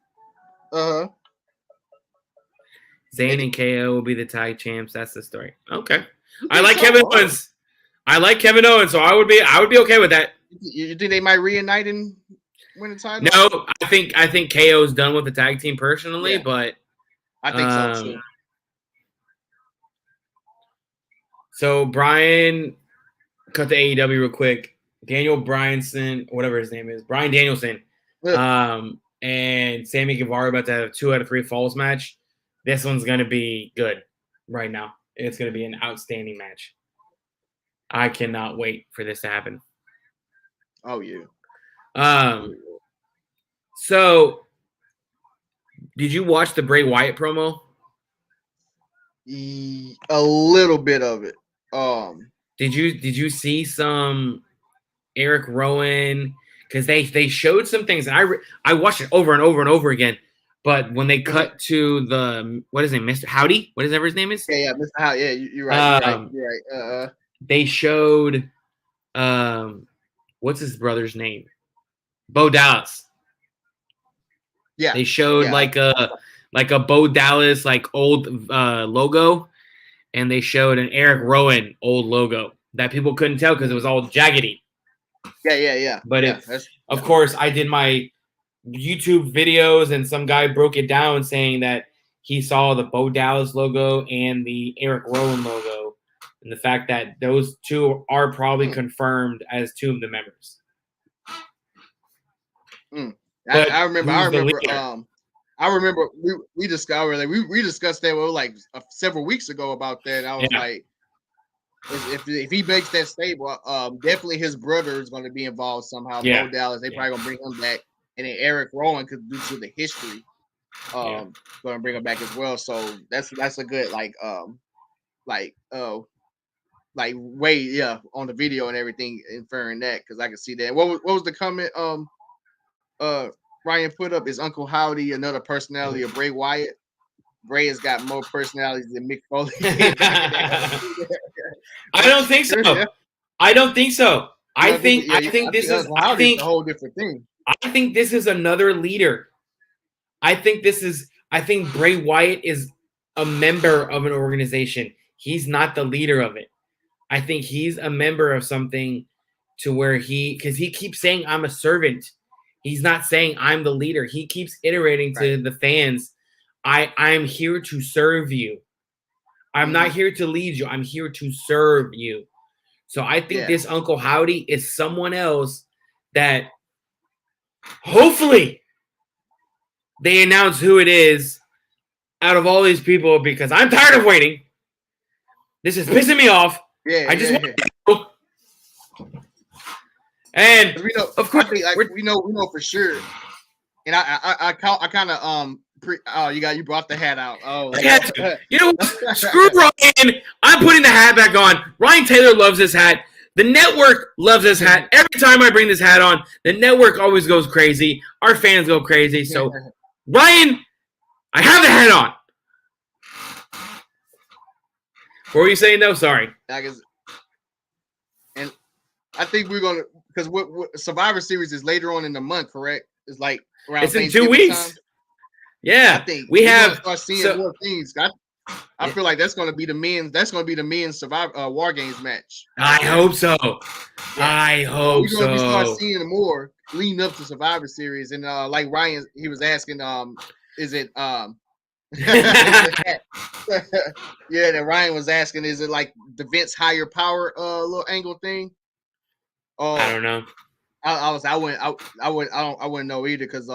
Zayn and KO will be the tag champs. That's the story. Okay, I like Kevin Owens. I like Kevin Owens, so I would be okay with that. You think they might reunite and win the title? No, I think KO's done with the tag team personally, but I think so too. So Brian, cut to AEW real quick. Daniel Bryanson, whatever his name is, Bryan Danielson, and Sammy Guevara about to have a 2 out of 3 falls match. This one's gonna be good right now. It's gonna be an outstanding match. I cannot wait for this to happen. Oh yeah. So did you watch the Bray Wyatt promo? A little bit of it. Did you see some Eric Rowan? Because they showed some things, and I watched it over and over and over again. But when they cut to the what is his name, Mr. Howdy, whatever his name is? Yeah, Mr. Howdy. Yeah, you're right. You're right. They showed what's his brother's name? Bo Dallas. Yeah. They showed like a Bo Dallas old logo, and they showed an Eric Rowan old logo that people couldn't tell because it was all jaggedy. Yeah. But of course, I did my YouTube videos, and some guy broke it down saying that he saw the Bo Dallas logo and the Eric Rowan logo, and the fact that those two are probably confirmed as 2 of the members. I remember we discovered we discussed that several weeks ago about that. I was like, if he makes that stable, definitely his brother is going to be involved somehow. Bo Dallas, they probably gonna bring him back, and then Eric Rowan, because due to the history, going to bring him back as well. So that's a good way on the video and everything inferring that, because I can see that. What was the comment Ryan put up? Is Uncle Howdy another personality of Bray Wyatt? Bray has got more personalities than Mick Foley. I don't think so. I think this is a whole different thing. I think this is another leader. I think Bray Wyatt is a member of an organization. He's not the leader of it. I think he's a member of something to where because he keeps saying I'm a servant. He's not saying I'm the leader. He keeps iterating to the fans. I'm here to serve you. I'm not here to lead you. I'm here to serve you. So I think this Uncle Howdy is someone else that hopefully they announce who it is out of all these people, because I'm tired of waiting. This is pissing me off. I just want to know. And we know, of course, we know for sure. And I kind of you brought the hat out. Oh, you know what? Screw Ryan. I'm putting the hat back on. Ryan Taylor loves this hat. The network loves this hat. Every time I bring this hat on, the network always goes crazy. Our fans go crazy. So, Ryan, I have the hat on. What were you saying? No, sorry. And I think we're gonna, because what Survivor Series is later on in the month, correct? It's like around. It's in 2 weeks. Time. Yeah, I think we have start seeing more things. I feel like that's going to be the men's. That's going to be the men's Survivor War Games match. I hope so. I hope so. We're going to start seeing more leading up to Survivor Series, and like Ryan, he was asking, is it yeah, that Ryan was asking, is it like the Vince higher power little angle thing? I don't know. I wouldn't know either, because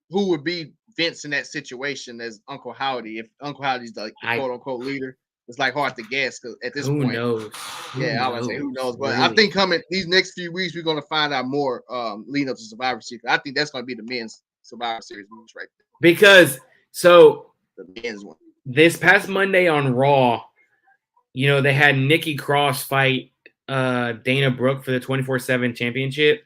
who would be Vince in that situation as Uncle Howdy? If Uncle Howdy's the quote unquote leader, it's like hard to guess, because at this point, knows? I would say who knows. But really? I think coming these next few weeks, we're gonna find out more leading up to Survivor Series. I think that's gonna be the men's Survivor Series moves right there. Because the men's one. This past Monday on Raw, they had Nikki Cross fight Dana Brooke for the 24/7 championship.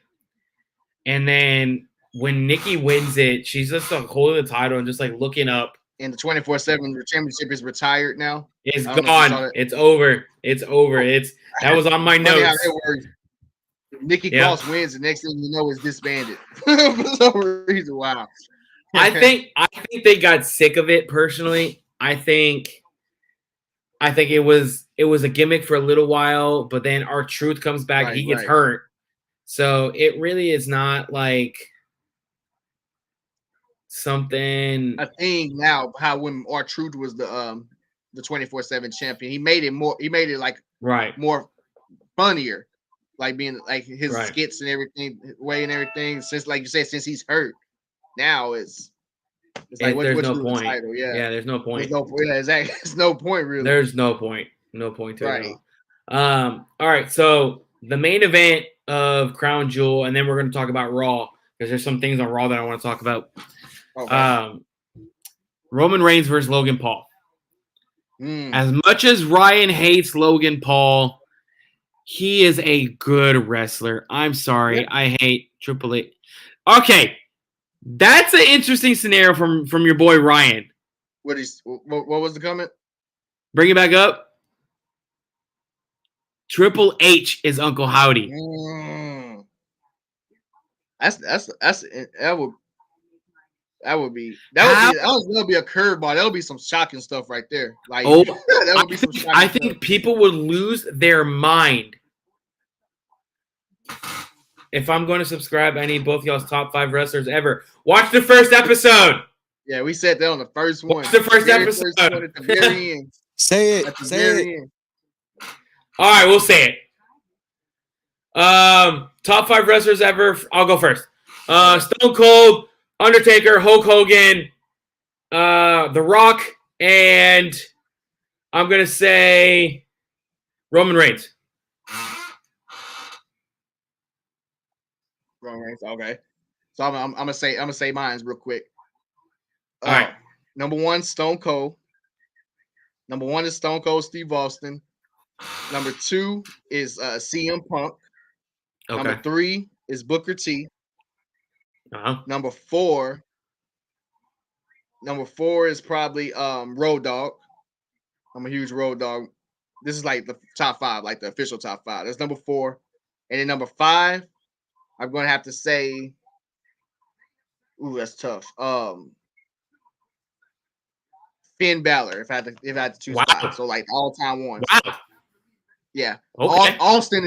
And then when Nikki wins it, she's just like holding the title and just like looking up. And the 24/7 championship is retired now. It's gone. It's over. It's over. That was on my notes. Nikki Cross wins, the next thing you know is disbanded for some reason. Wow. I think they got sick of it personally. I think it was a gimmick for a little while, but then R-Truth comes back, he gets hurt. So it really is not like something. I think now how when R-Truth was the 24/7 champion, he made it like more funnier, like being like his skits and everything, way and everything. Since like you said, since he's hurt, now it's like there's no point. The title? Yeah, there's no point. Exactly. There's no point really. There's no point. No point to it. All right, so the main event of Crown Jewel, and then we're going to talk about Raw because there's some things on Raw that I want to talk about. Okay. Roman Reigns versus Logan Paul. As much as Ryan hates Logan Paul, he is a good wrestler. I'm sorry. Yep. I hate Triple H. Okay. That's an interesting scenario from your boy Ryan. What was the comment? Bring it back up. Triple H is Uncle Howdy. That would be a curveball. That would be some shocking stuff right there. Like, that would be some shocking I think people would lose their mind. If I'm going to subscribe, I need both y'all's top 5 wrestlers ever. Watch the first episode. Yeah, we said that on the first one. Watch the first episode. First one at the very end. Say it. Say it. All right, we'll say it. Top 5 wrestlers ever. I'll go first. Stone Cold, Undertaker, Hulk Hogan, The Rock, and I'm gonna say Roman Reigns. Roman Reigns. Okay. So I'm gonna say mine's real quick. All right. Number 1, Stone Cold. Number 1 is Stone Cold Steve Austin. Number 2 is CM Punk. Okay. Number 3 is Booker T. Number 4 is probably Road Dogg. I'm a huge Road Dogg. This is like the top 5, like the official top 5. That's number 4. And then number 5, I'm gonna have to say, ooh, that's tough. Finn Balor, if I had to choose 5. So like all-time ones. Wow. Yeah. Okay. Austin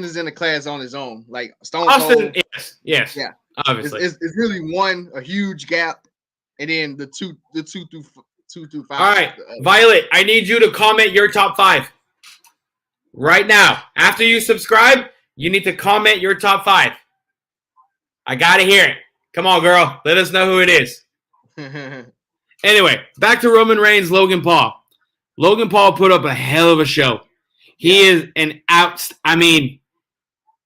is in a class on his own. Like Stone Cold. Yes. Yeah. Obviously. It's really a huge gap, and then the two through 5. All right, Violet, I need you to comment your top 5 right now. After you subscribe, you need to comment your top 5. I gotta hear it. Come on, girl. Let us know who it is. Anyway, back to Roman Reigns, Logan Paul. Logan Paul put up a hell of a show. He is an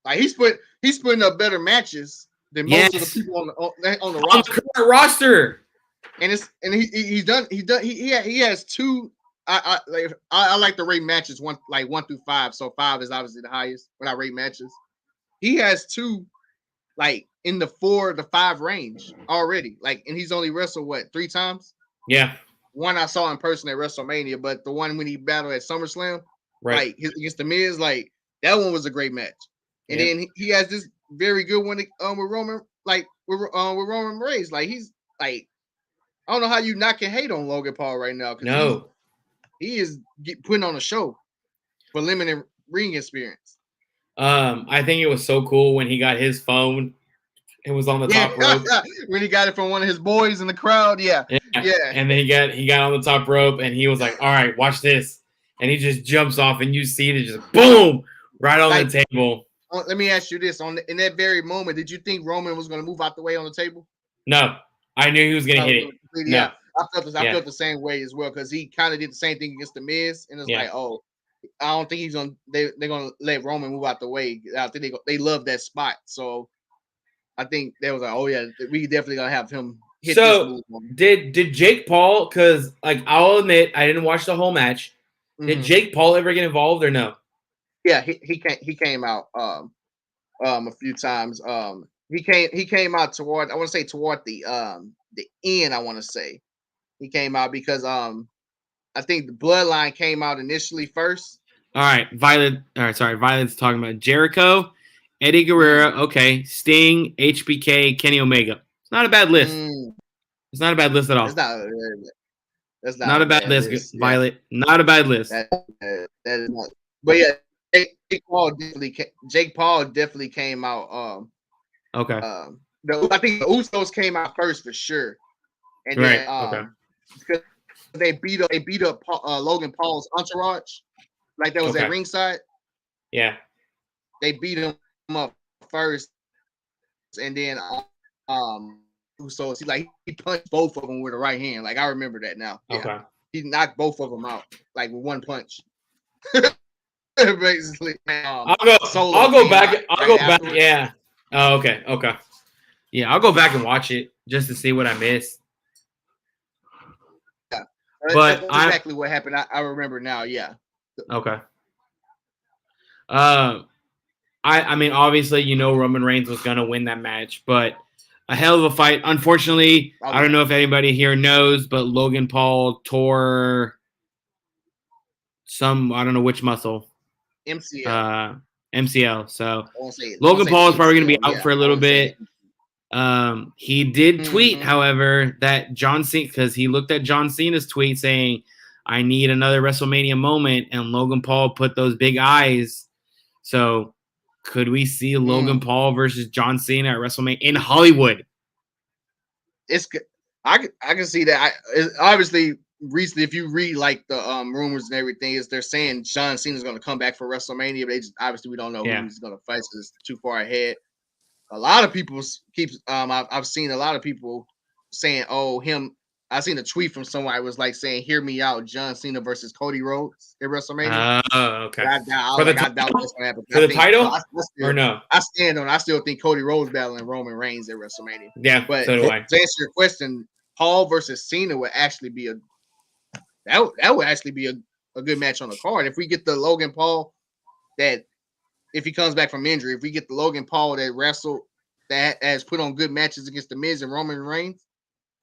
like he's putting up better matches than most of the people on the roster. Current roster. And he has 2. I like to rate matches 1 through 5. So 5 is obviously the highest when I rate matches. He has 2 like in the 4 to 5 range already. Like, and he's only wrestled 3 times? Yeah. One I saw in person at WrestleMania, but the one when he battled at SummerSlam, like against the Miz, like that one was a great match. And then he has this very good one with Roman, with Roman Reigns. Like he's like, I don't know how you not can hate on Logan Paul right now. No, he is putting on a show for limited ring experience. I think it was so cool when he got his phone. It was on the top rope. When he got it from one of his boys in the crowd. Yeah. And then he got on the top rope and he was like, all right, watch this. And he just jumps off and you see it just boom right on the table. Let me ask you this. In that very moment, did you think Roman was going to move out the way on the table? No. I knew he was going to hit it. Yeah. No. I felt the same way as well because he kind of did the same thing against the Miz. And it's like, oh, I don't think they're going to let Roman move out the way. I think they love that spot. So I think they was like, oh yeah, we definitely gonna have him hit this move. Did Jake Paul? Because like I'll admit, I didn't watch the whole match. Did Jake Paul ever get involved or no? Yeah, he came out a few times. He came out toward the end. I want to say he came out because I think the Bloodline came out initially first. All right, Violet. All right, sorry, Violet's talking about Jericho, Eddie Guerrero. Okay, Sting, HBK, Kenny Omega. It's not a bad list. It's not a bad list at all. That's not a bad list, Violet. Yeah. Not a bad list. That is not. But yeah, Jake Paul definitely came out. Okay. I think the Usos came out first for sure, and then because they beat up Logan Paul's entourage, like that was at ringside. Yeah. They beat him up first, and then Usos he punched both of them with a right hand. Like I remember that now. Yeah. Okay. He knocked both of them out like with one punch. Basically, I'll go back. Yeah. Oh, okay. Yeah, I'll go back and watch it just to see what I missed. Yeah, but that's exactly what happened. I remember now. Yeah. Okay. I mean, obviously, Roman Reigns was gonna win that match, but a hell of a fight. Unfortunately, I don't know if anybody here knows, but Logan Paul tore I don't know which muscle. MCL. So Logan Paul is probably going to be out for a little bit. He did tweet, however, that John Cena, because he looked at John Cena's tweet saying, "I need another WrestleMania moment," and Logan Paul put those big eyes. So could we see Logan Paul versus John Cena at WrestleMania in Hollywood? I can see that. Obviously, recently, if you read like the rumors and everything, they're saying John Cena is going to come back for WrestleMania, but obviously we don't know who he's going to fight. So it's too far ahead. A lot of people I've seen a lot of people saying, "Oh, him." I seen a tweet from someone I was like saying, "Hear me out, John Cena versus Cody Rhodes at WrestleMania." Okay. I doubt that's going to happen. For the title, or no? I stand on. I still think Cody Rhodes battling Roman Reigns at WrestleMania. Yeah, but so do I. To answer your question, Paul versus Cena would actually be a good match on the card. If we get the Logan Paul that, if he comes back from injury, if we get the Logan Paul that has put on good matches against the Miz and Roman Reigns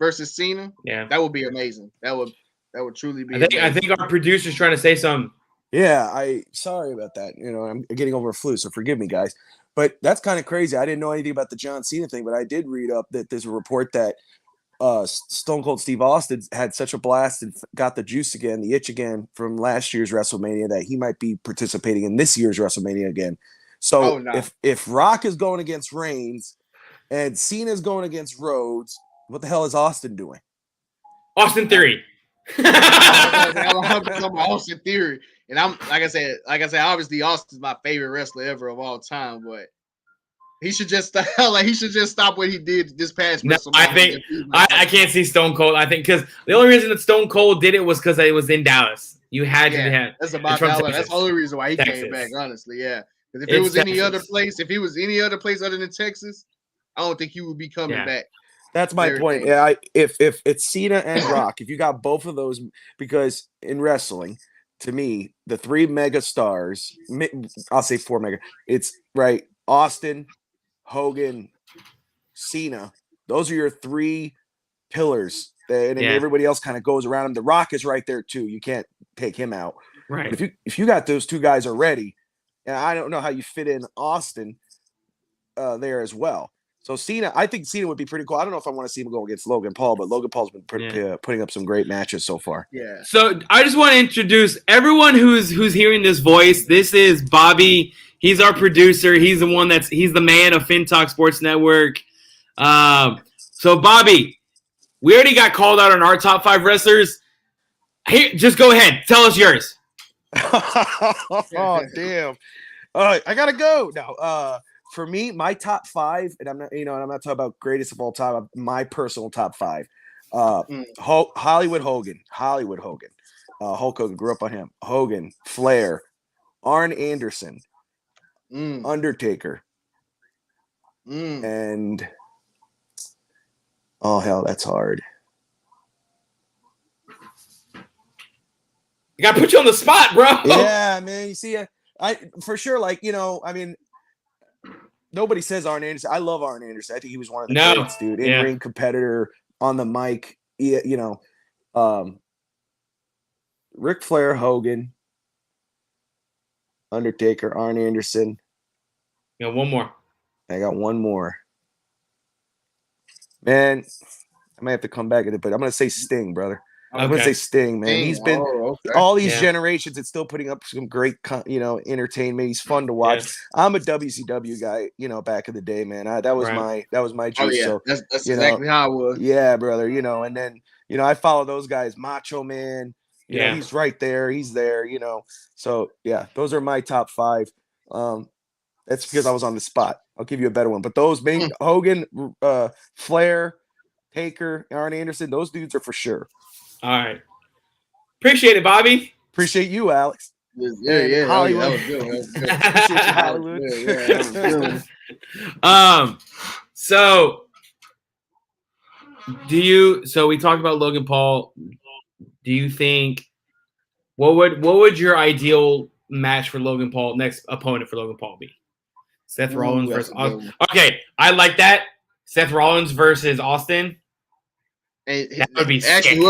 versus Cena, that would be amazing. That would truly be. I think our producer's trying to say something. Yeah, sorry about that. I'm getting over a flu, so forgive me, guys. But that's kind of crazy. I didn't know anything about the John Cena thing, but I did read up that there's a report that Stone Cold Steve Austin had such a blast and got the juice again, the itch again from last year's WrestleMania, that he might be participating in this year's WrestleMania again. So if Rock is going against Reigns and Cena is going against Rhodes, what the hell is Austin doing? Austin Theory. Austin Theory, and I'm like I said, obviously Austin's my favorite wrestler ever of all time, but he should just stop what he did this past WrestleMania. I think I can't see Stone Cold. I think because the only reason that Stone Cold did it was because it was in Dallas. You had to have. That's about Dallas. That's the only reason why he came back. Honestly, yeah. Because if it was any other place, other than Texas, I don't think he would be coming back. That's my point. Yeah, if it's Cena and Rock, if you got both of those, because in wrestling, to me, the three mega stars, I'll say four mega. It's right, Austin, Hogan, Cena. Those are your three pillars, and everybody else kind of goes around them. The Rock is right there too. You can't take him out. Right. But if you got those two guys already, and I don't know how you fit in Austin there as well. So Cena, I think Cena would be pretty cool. I don't know if I want to see him go against Logan Paul, but Logan Paul's been putting up some great matches so far. Yeah. So I just want to introduce everyone who's hearing this voice. This is Bobby. He's our producer. He's the man of FinTalk Sports Network. So Bobby, we already got called out on our top 5 wrestlers. Here, just go ahead. Tell us yours. Oh damn! I gotta go now. For me, my top 5, and I'm not talking about greatest of all time. My personal top 5. Hollywood Hogan. Hulk Hogan, grew up on him. Hogan, Flair, Arn Anderson, Undertaker, and oh hell, that's hard. You got to put you on the spot, bro. Yeah, man. You see, I for sure, like, I mean, nobody says Arn Anderson. I love Arn Anderson. I think he was one of the greats, dude. In-ring competitor, on the mic. Ric Flair, Hogan, Undertaker, Arn Anderson. One more. I got one more. Man, I might have to come back at it, but I'm going to say Sting, brother. I'm going to say Sting, man. He's been all these generations and still putting up some great, entertainment. He's fun to watch. Yeah. I'm a WCW guy, back in the day, man. That was my juice. Oh, yeah. So that's exactly how I was. Yeah, brother. And then, I follow those guys, Macho Man. He's right there. He's there, So, yeah, those are my top 5. That's because I was on the spot. I'll give you a better one. But those main Hogan, Flair, Taker, Arn Anderson, those dudes are for sure. All right. Appreciate it, Bobby. Appreciate you, Alex. Yeah. Hollywood. That was good. Appreciate you, Hollywood. That was good. So we talked about Logan Paul. Do you think what would your ideal match for Logan Paul, next opponent for Logan Paul be? Seth Rollins versus Austin. Okay, I like that. Seth Rollins versus Austin. And that would be actually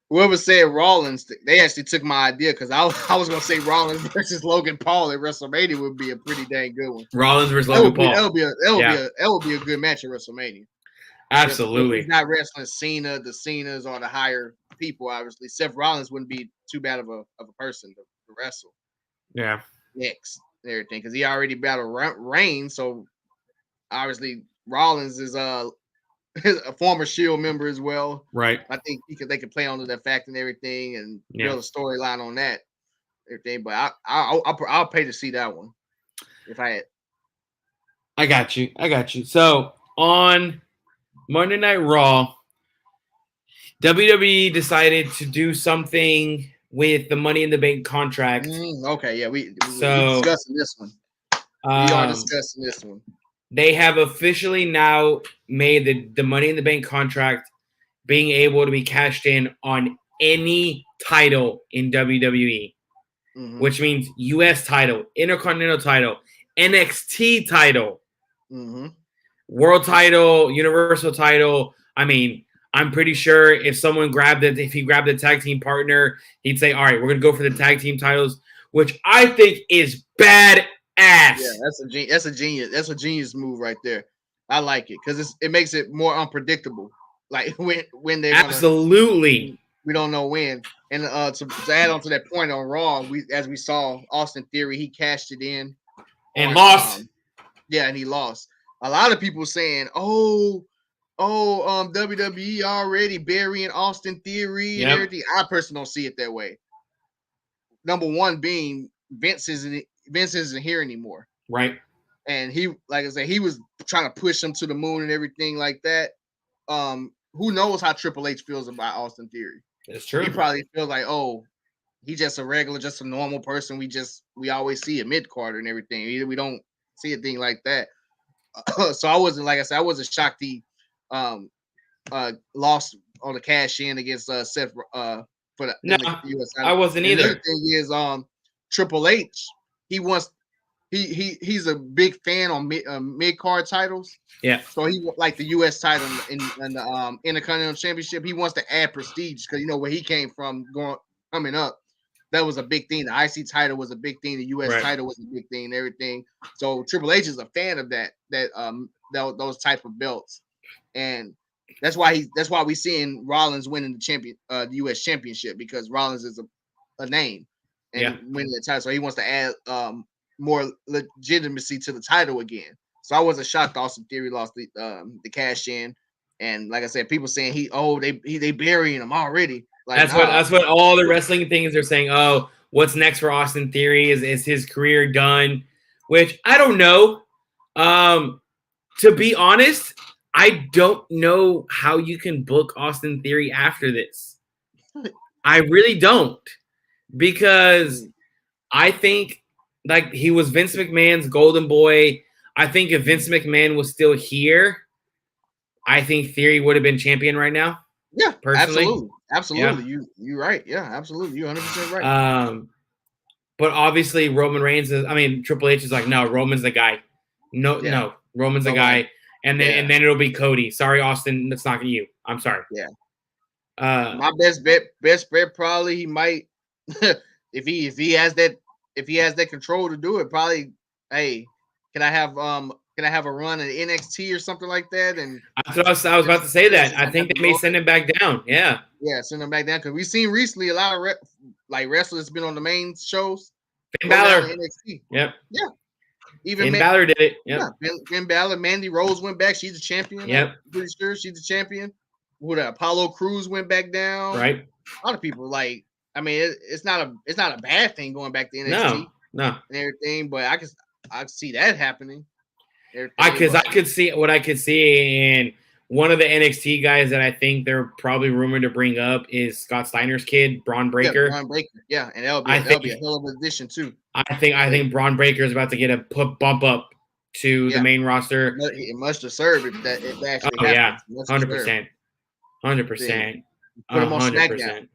whoever said Rollins, they actually took my idea because I was gonna say Rollins versus Logan Paul at WrestleMania would be a pretty dang good one. Rollins versus Logan Paul. That would be a good match at WrestleMania. Absolutely. He's not wrestling the Cenas or the higher people. Obviously, Seth Rollins wouldn't be too bad of a person to wrestle. Yeah. Next and everything because he already battled Reigns, so obviously Rollins is a former Shield member as well. Right. I think they could play on that fact and everything and build a storyline on that. Everything, but I'll pay to see that one if I had. I got you. So on Monday Night Raw, WWE decided to do something with the Money in the Bank contract. Okay, yeah, we're discussing this one. We are discussing this one. They have officially now made the Money in the Bank contract being able to be cashed in on any title in WWE, which means U.S. title, Intercontinental title, NXT title, World title, Universal title. I mean, I'm pretty sure if he grabbed a tag team partner, he'd say, all right, we're going to go for the tag team titles, which I think is bad. Yeah, that's a genius move right there. I like it because it makes it more unpredictable. Like when they we don't know when. And to add on to that point on Raw, as we saw Austin Theory, he cashed it in and lost. And he lost. A lot of people saying, WWE already burying Austin Theory and everything. I personally don't see it that way. Number one being Vince isn't here anymore. Right. And he, like I said, he was trying to push him to the moon and everything like that. Who knows how Triple H feels about Austin Theory? That's true. He probably feels like, he's just a normal person. We always see a mid-carder and everything. We don't see a thing like that. So I wasn't shocked he lost on the cash in against Seth for the US. I wasn't either. The other thing is Triple H. He's a big fan on mid card titles. Yeah. So he like the U.S. title in the Intercontinental Championship. He wants to add prestige because where he came from coming up. That was a big thing. The IC title was a big thing. The U.S. title was a big thing. And everything. So Triple H is a fan of those type of belts, and that's why we seeing Rollins winning the U.S. Championship because Rollins is a name and winning the title. So he wants to add more legitimacy to the title again. So I wasn't shocked Austin Theory lost the cash in, and like I said, people saying they burying him already. Like that's what all the wrestling things are saying. Oh, what's next for Austin Theory? Is his career done? Which I don't know. To be honest, I don't know how you can book Austin Theory after this. I really don't, because I think like he was Vince McMahon's golden boy. I think if Vince McMahon was still here, I think Theory would have been champion right now. Yeah, personally. absolutely. You're right. Yeah, absolutely. You're 100% right. But obviously Roman Reigns is. I mean, Triple H is like, no, Roman's the guy. No, Roman's the guy, and then it'll be Cody. Sorry, Austin, that's not you. I'm sorry. Yeah. My best bet probably he might if he has that control to do it, probably, hey, can I have a run at NXT or something like that? And I was about to say that. I think they may send him back down. Yeah, send him back down, because we've seen recently a lot of wrestlers been on the main shows. Finn Balor. NXT. Yep. Yeah. Even Finn Balor did it. Yep. Yeah. Finn Balor, Mandy Rose went back. She's a champion. Yep. I'm pretty sure she's a champion. Apollo Crews went back down. Right. A lot of people, like, I mean, it's not a bad thing going back to NXT. No. And everything, but I can see that happening. I could see what I could see, and one of the NXT guys that I think they're probably rumored to bring up is Scott Steiner's kid, Braun Breaker. Yeah, Braun Breaker. Yeah, and that'll be a hell of an addition too. I think Braun Breaker is about to get a bump up to the main roster. It must deserve it. That it actually happens. Yeah, 100%. 100%. Put him on SmackDown.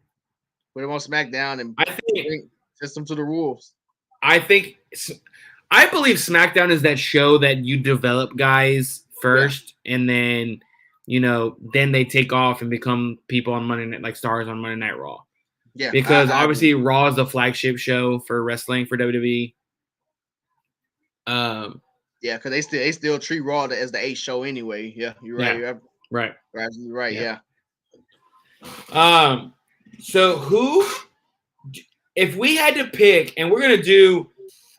Put him on SmackDown and bring system to the Wolves. I believe SmackDown is that show that you develop guys first, and then then they take off and become people on Monday Night, like stars on Monday Night Raw. Yeah, because obviously Raw is the flagship show for wrestling for WWE. Yeah, because they still treat Raw as the 8th show anyway. Yeah, you're right. Yeah. Right. You're absolutely right. Yeah. So if we had to pick, and we're gonna do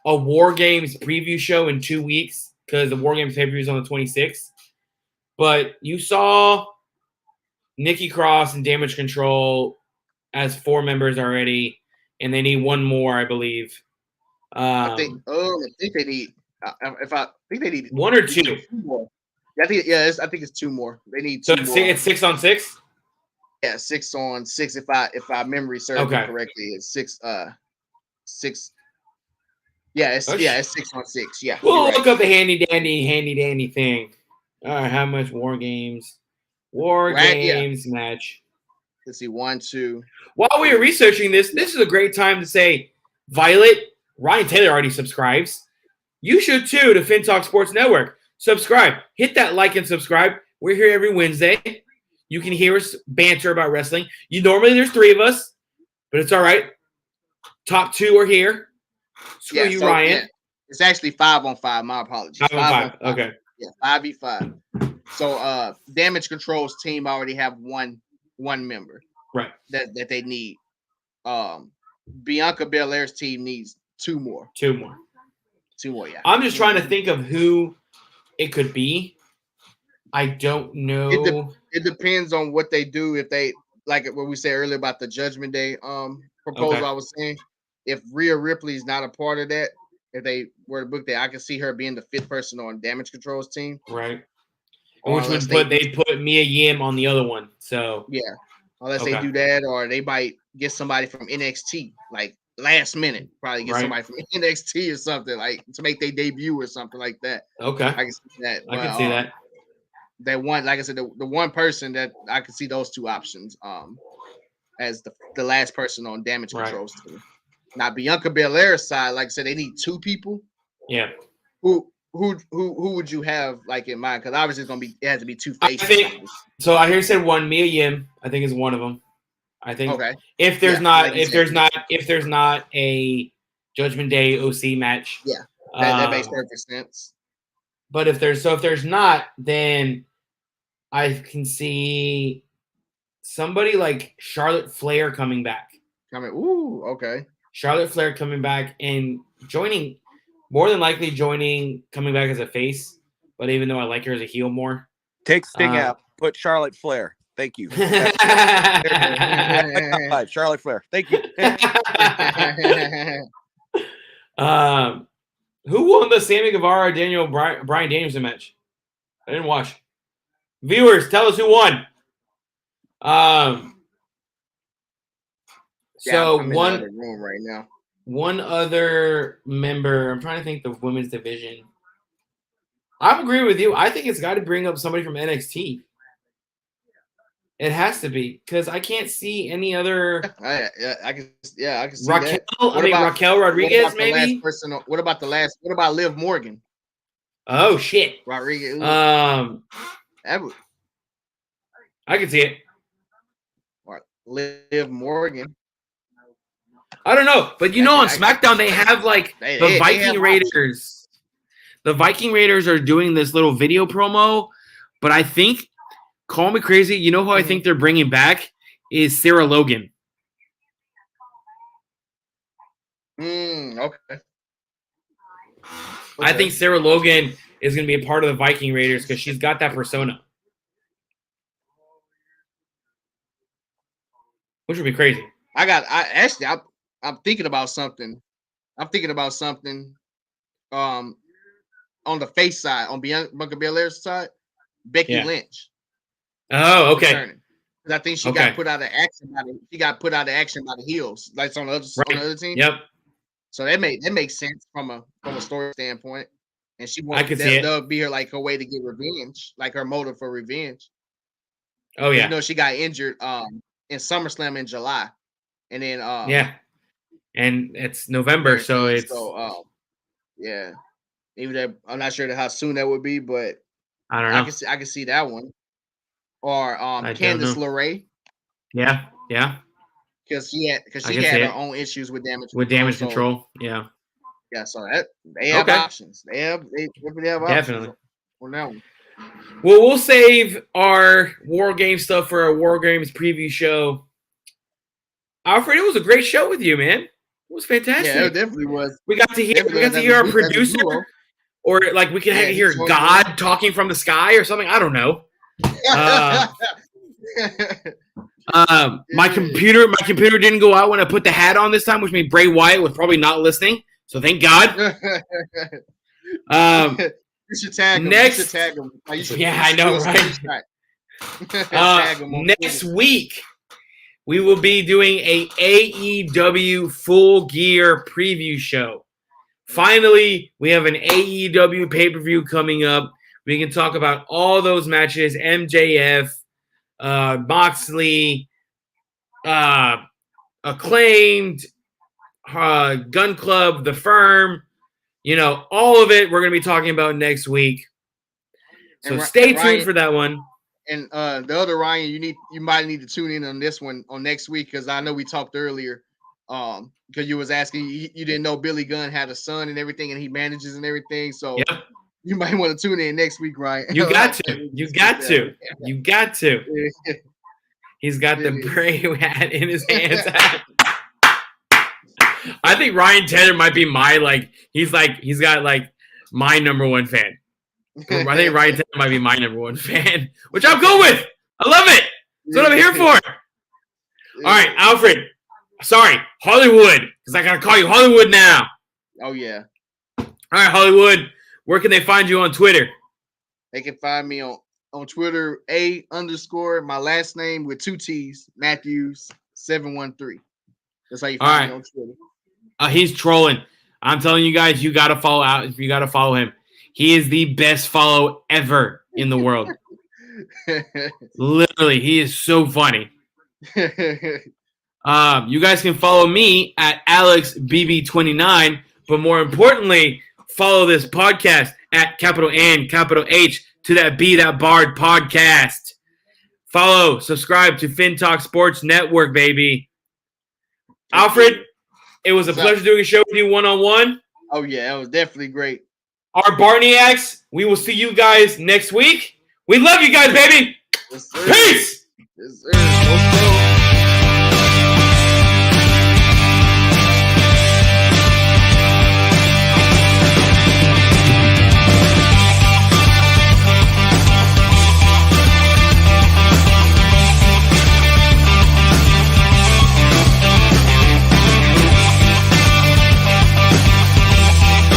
a War Games preview show in 2 weeks because the War Games pay-per-view is on the 26th. But you saw Nikki Cross and Damage Control as 4 members already, and they need 1 more, I believe. I think they need. I think they need 1 or 2. 2 more. I think it's 2 more. They need 2 more. It's 6 on 6. Yeah, 6 on 6. If I memory serves me correctly, it's 6. 6. Yeah, it's 6 on 6. Yeah, we'll look up the handy dandy thing. All right, how much War Games match? Let's see, 1, 2. While we are researching this is a great time to say, Violet, Ryan Taylor already subscribes. You should too to FinTalk Sports Network. Subscribe. Hit that like and subscribe. We're here every Wednesday. You can hear us banter about wrestling. Normally there's 3 of us, but it's all right. Top 2 are here. Screw you, Ryan. Yeah. It's actually 5 on 5. My apologies. 5 on 5. Okay. Yeah, 5v5. So Damage Control's team already have one member. Right. That they need. Bianca Belair's team needs 2 more. 2 more. 2 more, yeah. I'm just trying to think of who it could be. I don't know. It depends on what they do. If they, like what we said earlier about the Judgment Day proposal, I was saying, if Rhea Ripley's not a part of that, if they were to book that, I could see her being the 5th person on Damage Control's team. Right. Which would they put Mia Yim on the other one. So yeah. Unless they do that, or they might get somebody from NXT, like last minute, probably get somebody from NXT or something, like to make their debut or something like that. Okay. I can see that. I can see that. That one, like I said, the one person that I can see those 2 options as the last person on Damage Control's team. Now Bianca Belair's side, like I said, they need 2 people. Yeah. Who would you have like in mind? Because obviously it has to be 2 faces. So I hear you said 1. Mia Yim, I think, is one of them. I think if there's not a Judgment Day OC match, that makes perfect sense. But if there's not, then I can see somebody like Charlotte Flair coming back. Charlotte Flair coming back and joining, more than likely coming back as a face. But even though I like her as a heel more, take Sting out. Put Charlotte Flair. Thank you. Charlotte Flair. Thank you. Who won the Sammy Guevara Brian Danielson match? I didn't watch. Viewers, tell us who won. So I'm in the room right now. One other member. I'm trying to think the women's division. I'm agreeing with you. I think it's got to bring up somebody from NXT. It has to be because I can't see any other. I can see Raquel. that. Raquel Rodriguez, maybe. What about the last? What about Liv Morgan? Oh shit. Rodriguez. I can see it. Liv Morgan. I don't know, but on SmackDown they have like the Viking Raiders. The Viking Raiders are doing this little video promo, but I think, call me crazy, you know who I think they're bringing back is Sarah Logan. Okay. I think Sarah Logan is going to be a part of the Viking Raiders because she's got that persona, which would be crazy. I'm thinking about something. On the face side, on Bianca Belair's side, Becky Lynch. Oh, okay. I think she got put out of action by the heels, like on the other team. Yep. So that makes sense from a story standpoint. And that'll be her way to get revenge, like her motive for revenge. Oh yeah. She got injured in SummerSlam in July, and then and it's November, so it's yeah. Even that, I'm not sure how soon that would be, but I don't know. I can see that one. Or Candice LeRae. Yeah. Because she had her own issues with damage control. Yeah. Yeah, so they have options. They definitely have options on that one. Well, we'll save our War Games stuff for our War Games preview show. Alfred, it was a great show with you, man. It was fantastic. Yeah, it definitely was. We got to hear our producer, or like we can hear God talking from the sky or something. I don't know. My computer didn't go out when I put the hat on this time, which means Bray Wyatt was probably not listening. So thank God. You should tag him. Next, you should tag him. I know, right? Next week, we will be doing a AEW Full Gear preview show. Finally, we have an AEW pay-per-view coming up. We can talk about all those matches, MJF, Moxley, Acclaimed, Gun Club, The Firm, all of it we're going to be talking about next week. So stay tuned for that one. And the other Ryan, you might need to tune in on this one on next week, because I know we talked earlier because you was asking, you didn't know Billy Gunn had a son and everything, and he manages and everything. So you might want to tune in next week, Ryan. You got to. You got to. He's got the Bray hat in his hands. I think Ryan Tedder might be he's got my number one fan. I think Ryan Tedder might be my number one fan, which I'm cool with. I love it. That's what I'm here for. All right, Alfred. Sorry, Hollywood, because I gotta call you Hollywood now. Oh yeah. All right, Hollywood. Where can they find you on Twitter? They can find me on Twitter, _, my last name with 2 T's, Matthews 713. That's how you find me on Twitter. He's trolling. I'm telling you guys, you gotta follow out. You gotta follow him. He is the best follow ever in the world. Literally, he is so funny. You guys can follow me at AlexBB29, but more importantly, follow this podcast at capital N, capital H, to that B That Bard podcast. Follow, subscribe to Fin Talk Sports Network, baby. Alfred, it was a pleasure doing a show with you one-on-one. Oh, yeah, it was definitely great. Our Barniacs, we will see you guys next week. We love you guys, baby. Yes, sir. Peace. Yes, sir. Let's go.